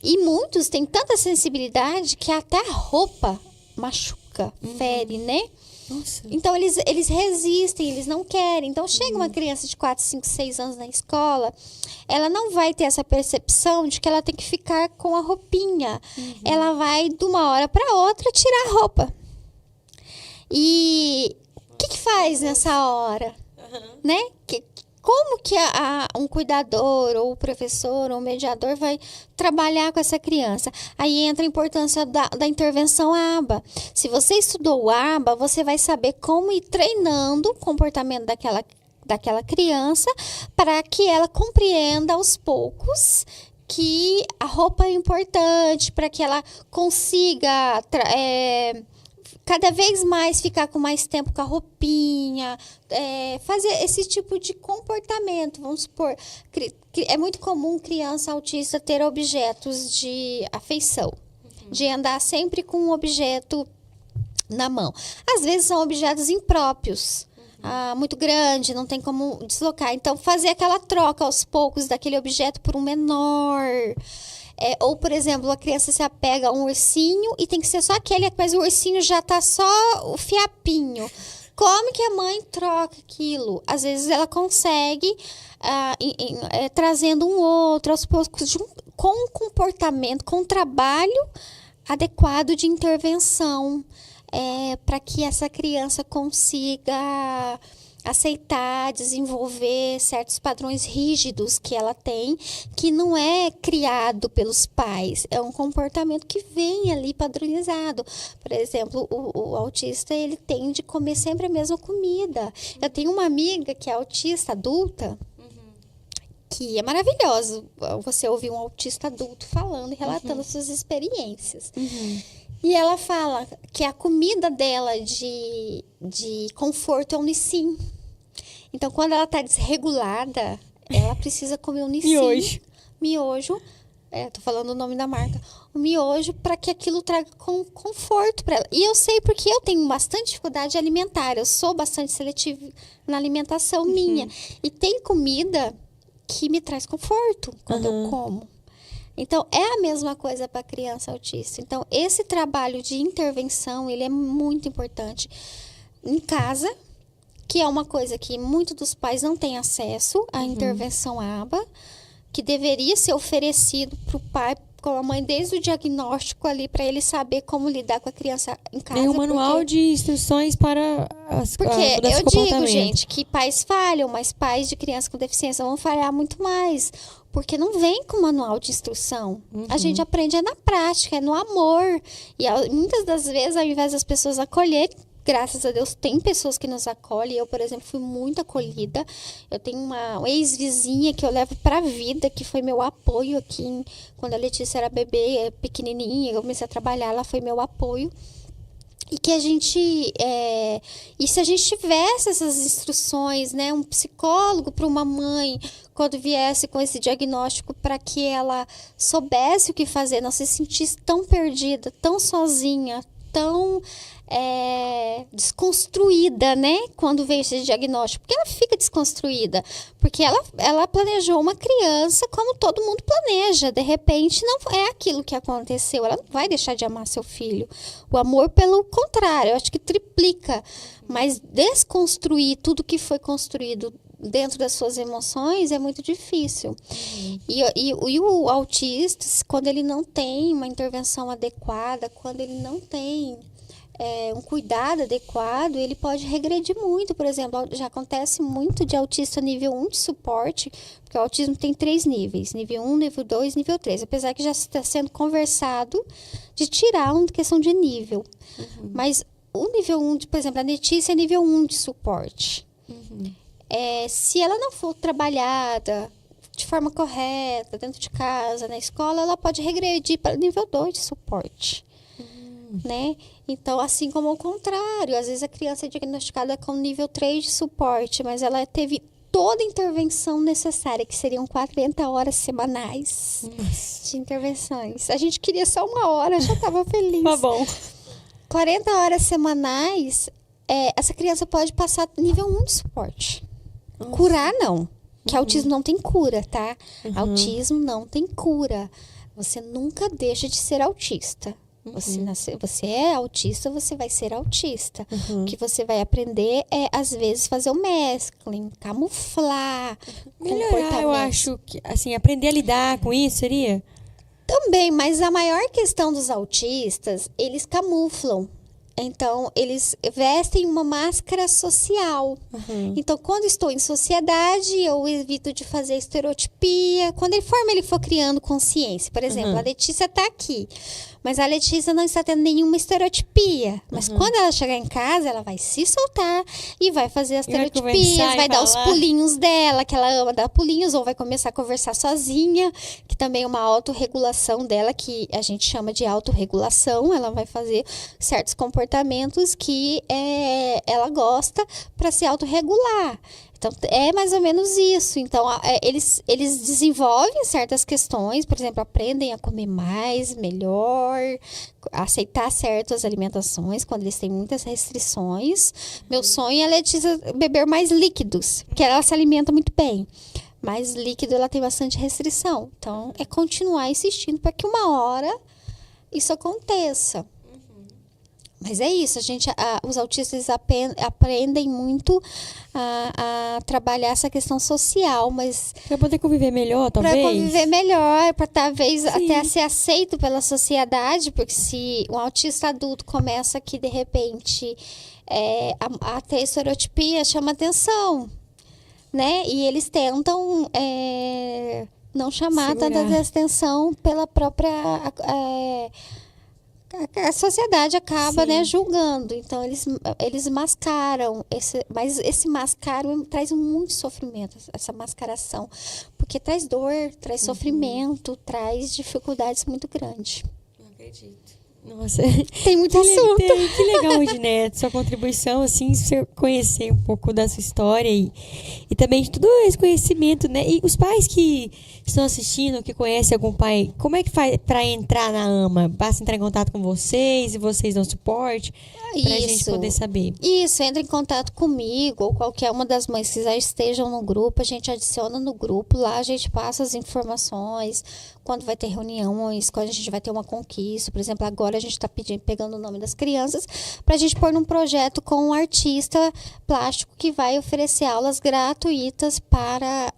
E muitos têm tanta sensibilidade que até a roupa machuca, fere, né? Nossa. Então, eles resistem, eles não querem. Então, chega uma criança de 4, 5, 6 anos na escola, ela não vai ter essa percepção de que ela tem que ficar com a roupinha. Ela vai, de uma hora para outra, tirar a roupa. E o que faz nessa hora? Né? Como que um cuidador, ou o professor, ou o mediador vai trabalhar com essa criança? Aí entra a importância da intervenção ABA. Se você estudou o ABA, você vai saber como ir treinando o comportamento daquela criança para que ela compreenda aos poucos que a roupa é importante, para que ela consiga cada vez mais ficar com mais tempo com a roupinha, fazer esse tipo de comportamento. Vamos supor, é muito comum criança autista ter objetos de afeição, de andar sempre com um objeto na mão. Às vezes são objetos impróprios, muito grande, não tem como deslocar. Então, fazer aquela troca aos poucos daquele objeto por um menor. Ou, por exemplo, a criança se apega a um ursinho e tem que ser só aquele, mas o ursinho já tá só o fiapinho. Como que a mãe troca aquilo? Às vezes ela consegue, trazendo um outro, aos poucos, com um comportamento, com um trabalho adequado de intervenção, para que essa criança consiga aceitar, desenvolver certos padrões rígidos que ela tem, que não é criado pelos pais, é um comportamento que vem ali padronizado. Por exemplo, o autista, ele tende a comer sempre a mesma comida. Eu tenho uma amiga que é autista adulta, que é maravilhoso você ouvir um autista adulto falando e relatando suas experiências. E ela fala que a comida dela de conforto é um Nissin. Então, quando ela tá desregulada, ela precisa comer um Nissin. Miojo. Tô falando o nome da marca. O miojo, para que aquilo traga conforto para ela. E eu sei porque eu tenho bastante dificuldade alimentar. Eu sou bastante seletiva na alimentação minha. E tem comida que me traz conforto quando eu como. Então, é a mesma coisa para a criança autista. Então, esse trabalho de intervenção, ele é muito importante em casa, que é uma coisa que muitos dos pais não têm acesso à intervenção ABA, que deveria ser oferecido para o pai com a mãe desde o diagnóstico ali, para ele saber como lidar com a criança em casa. Tem um manual de instruções para porque eu digo, gente, que pais falham, mas pais de criança com deficiência vão falhar muito mais. Porque não vem com manual de instrução. A gente aprende na prática, é no amor. E muitas das vezes, ao invés das pessoas acolherem, graças a Deus, tem pessoas que nos acolhem. Eu, por exemplo, fui muito acolhida. Eu tenho uma ex-vizinha que eu levo pra vida, que foi meu apoio aqui. Quando a Letícia era bebê, pequenininha, eu comecei a trabalhar, ela foi meu apoio. E que a gente, e se a gente tivesse essas instruções, né, um psicólogo para uma mãe, quando viesse com esse diagnóstico, para que ela soubesse o que fazer, não se sentisse tão perdida, tão sozinha, tão desconstruída, né, quando veio esse diagnóstico, porque ela fica desconstruída, porque ela planejou uma criança como todo mundo planeja, de repente não é aquilo que aconteceu, ela não vai deixar de amar seu filho, o amor pelo contrário, eu acho que triplica, mas desconstruir tudo que foi construído dentro das suas emoções é muito difícil. E o autista, quando ele não tem uma intervenção adequada, quando ele não tem um cuidado adequado, ele pode regredir muito. Por exemplo, já acontece muito de autista nível 1 de suporte, porque o autismo tem 3 níveis, nível 1, nível 2, nível 3, apesar que já está sendo conversado de tirar uma questão de nível. Mas o nível 1, por exemplo, a Letícia é nível 1 de suporte. Se ela não for trabalhada de forma correta, dentro de casa, na escola, ela pode regredir para nível 2 de suporte. Né? Então, assim como ao contrário, às vezes a criança é diagnosticada com nível 3 de suporte, mas ela teve toda a intervenção necessária, que seriam 40 horas semanais de intervenções. A gente queria só 1 hora, já estava feliz. Tá bom. 40 horas semanais, essa criança pode passar nível 1 de suporte. Curar, não. Que autismo não tem cura, tá? Autismo não tem cura. Você nunca deixa de ser autista. Você é autista, você vai ser autista. O que você vai aprender é, às vezes, fazer o mescling, camuflar. Melhorar, eu acho que, assim, aprender a lidar com isso seria? Também, mas a maior questão dos autistas, eles camuflam. Então, eles vestem uma máscara social. Então, quando estou em sociedade, eu evito de fazer estereotipia. Quando ele for criando consciência. Por exemplo, a Letícia está aqui. Mas a Letícia não está tendo nenhuma estereotipia. Mas quando ela chegar em casa, ela vai se soltar e vai fazer as estereotipias, vai dar os pulinhos dela, que ela ama dar pulinhos, ou vai começar a conversar sozinha, que também é uma autorregulação dela, que a gente chama de autorregulação. Ela vai fazer certos comportamentos que ela gosta para se autorregular. Então, é mais ou menos isso. Então, eles desenvolvem certas questões, por exemplo, aprendem a comer mais, melhor, aceitar certas alimentações quando eles têm muitas restrições. Meu sonho é a Letícia beber mais líquidos, porque ela se alimenta muito bem. Mas líquido, ela tem bastante restrição. Então, é continuar insistindo para que uma hora isso aconteça. Mas é isso, os autistas aprendem muito a trabalhar essa questão social, mas... Para poder conviver melhor, talvez? Para conviver melhor, para talvez até ser aceito pela sociedade, porque se um autista adulto começa aqui, de repente, a ter estereotipia, chama atenção, né? E eles tentam não chamar tanta atenção pela própria... a sociedade acaba, né, julgando. Então, eles mascaram. Mas esse mascaro traz muito sofrimento, essa mascaração. Porque traz dor, traz sofrimento, traz dificuldades muito grandes. Não acredito. Nossa, tem muito assunto. Que legal, Ednete, sua contribuição, assim, você conhecer um pouco da sua história e também de todo esse conhecimento, né? E os pais que estão assistindo, que conhecem algum pai, como é que faz para entrar na AMA? Basta entrar em contato com vocês e vocês dão suporte para a gente poder saber. Isso, entra em contato comigo ou qualquer uma das mães que já estejam no grupo, a gente adiciona no grupo, lá a gente passa as informações, quando vai ter reuniões, quando a gente vai ter uma conquista. Por exemplo, agora a gente está pegando o nome das crianças para a gente pôr num projeto com um artista plástico que vai oferecer aulas gratuitas para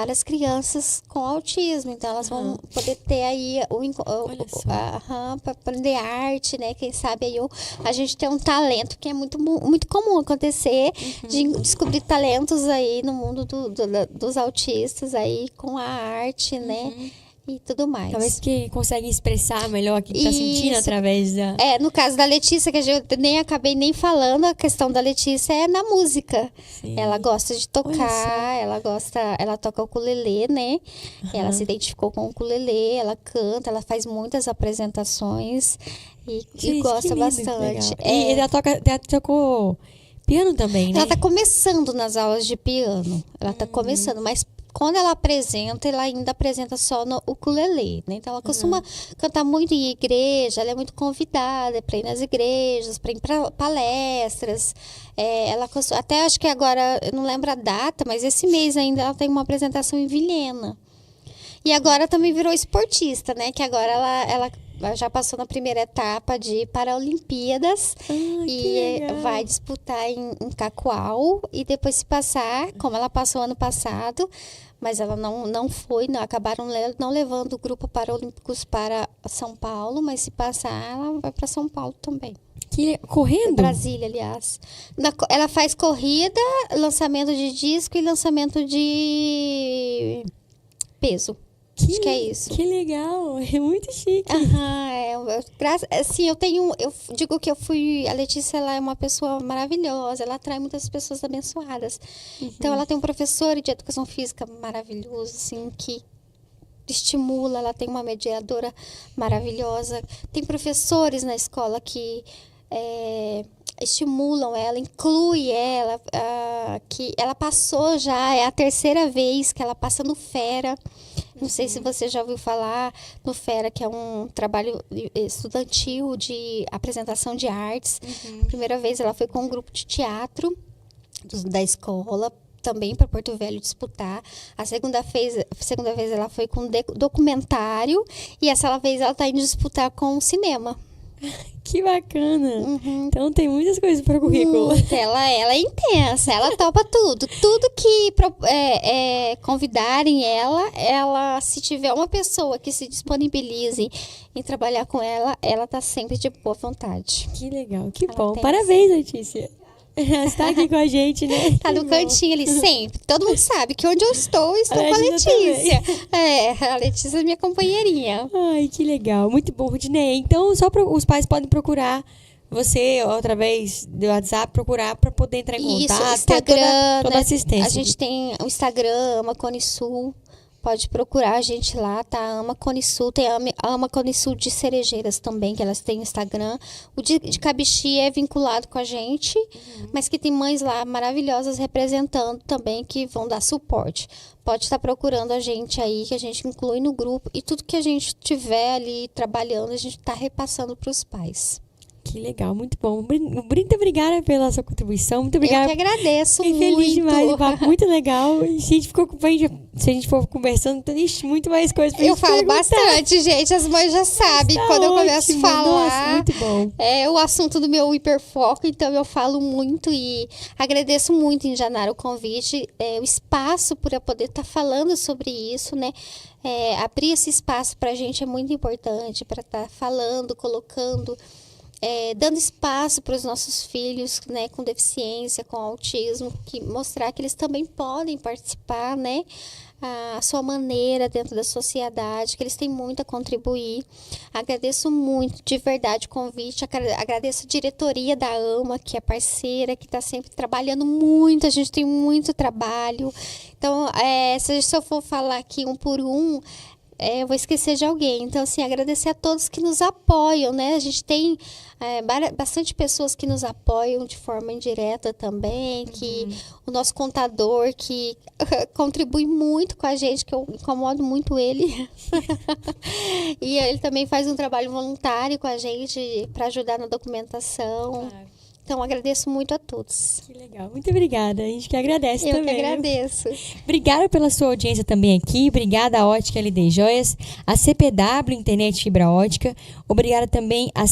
as crianças com autismo. Então, elas vão poder ter aí para aprender arte, né? Quem sabe aí a gente tem um talento que é muito, muito comum acontecer, de descobrir talentos aí no mundo dos autistas aí com a arte, né? E tudo mais. Talvez que conseguem expressar melhor o que está sentindo através da... no caso da Letícia, que eu acabei nem falando, a questão da Letícia é na música. Sim. Ela gosta de tocar, ela toca o ukulele, né? Ela se identificou com o ukulele, ela canta, ela faz muitas apresentações e gosta bastante. E ela tocou piano também, né? Ela tá começando nas aulas de piano. Ela tá começando, mas quando ela apresenta, ela ainda apresenta só no ukulele, né? Então, ela costuma cantar muito em igreja, ela é muito convidada para ir nas igrejas, para ir para palestras. Até acho que agora, eu não lembro a data, mas esse mês ainda ela tem uma apresentação em Vilhena. E agora também virou esportista, né? Que agora ela já passou na primeira etapa de Paralimpíadas e vai disputar em Cacoal. E depois, se passar, como ela passou ano passado, mas ela não foi, acabaram não levando o grupo Paralímpicos para São Paulo, mas se passar, ela vai para São Paulo também. Correndo? Brasília, aliás. Ela faz corrida, lançamento de disco e lançamento de peso. Acho que é isso. Que legal, é muito chique. Assim, eu digo que a Letícia, ela é uma pessoa maravilhosa, ela atrai muitas pessoas abençoadas. Então, ela tem um professor de educação física maravilhoso, assim, que estimula, ela tem uma mediadora maravilhosa. Tem professores na escola que estimulam ela, inclui ela, que ela passou já, é a terceira vez que ela passa no Fera. Não sei se você já ouviu falar no Fera, que é um trabalho estudantil de apresentação de artes. Primeira vez ela foi com um grupo de teatro da escola, também para Porto Velho disputar. A segunda vez ela foi com documentário e essa vez ela está indo disputar com o cinema. Que bacana. Então tem muitas coisas para o currículo. Ela é intensa, ela topa tudo. Tudo que convidarem ela, se tiver uma pessoa que se disponibilize em trabalhar com ela tá sempre de boa vontade. Que legal, que bom. Parabéns, Letícia. Você está aqui com a gente, né? Tá no cantinho ali sempre. Todo mundo sabe que onde eu estou com a Letícia. A Letícia é minha companheirinha. Ai, que legal. Muito bom, Rudinei. Então, os pais podem procurar você, através do WhatsApp, procurar para poder entrar em contato. Isso, Instagram, toda assistência. A gente tem o Instagram, Ama Cone Sul. Pode procurar a gente lá, tá? Ama Cone Sul. Tem a Ama Cone Sul de Cerejeiras também, que elas têm Instagram. O de Cabixi é vinculado com a gente, mas que tem mães lá maravilhosas representando também, que vão dar suporte. Pode estar procurando a gente aí, que a gente inclui no grupo. E tudo que a gente tiver ali trabalhando, a gente está repassando para os pais. Que legal, muito bom. Muito obrigada pela sua contribuição. Muito obrigada. Eu que agradeço muito. Fiquei feliz demais, um papo muito legal. Se a gente for conversando, tem muito mais coisas pra gente falo perguntar. Bastante, gente. As mães já sabem. Quando eu começo a falar, nossa, muito bom. É o assunto do meu hiperfoco, então eu falo muito e agradeço muito, em Janara, o convite, o espaço por eu poder estar falando sobre isso, né? Abrir esse espaço pra gente é muito importante, para estar falando, colocando... dando espaço para os nossos filhos, né, com deficiência, com autismo, mostrar que eles também podem participar, né, a sua maneira dentro da sociedade, que eles têm muito a contribuir. Agradeço muito, de verdade, o convite. Agradeço a diretoria da AMA, que é parceira, que está sempre trabalhando muito. A gente tem muito trabalho. Então, se eu for falar aqui um por um, eu vou esquecer de alguém. Então, assim, agradecer a todos que nos apoiam, né? A gente tem bastante pessoas que nos apoiam de forma indireta também, que o nosso contador, que contribui muito com a gente, que eu incomodo muito ele. E ele também faz um trabalho voluntário com a gente para ajudar na documentação. Claro. Então, agradeço muito a todos. Que legal. Muito obrigada. A gente que agradece também. Eu que agradeço. Obrigada pela sua audiência também aqui. Obrigada à Ótica LD Joias, a CPW Internet Fibra Ótica. Obrigada também a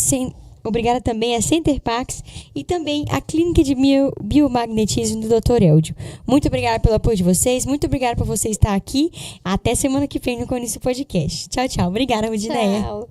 Center Pax e também a Clínica de Biomagnetismo do Dr. Eldio. Muito obrigada pelo apoio de vocês. Muito obrigada por você estar aqui. Até semana que vem no Conice Podcast. Tchau, tchau. Obrigada, Rudineia. Tchau.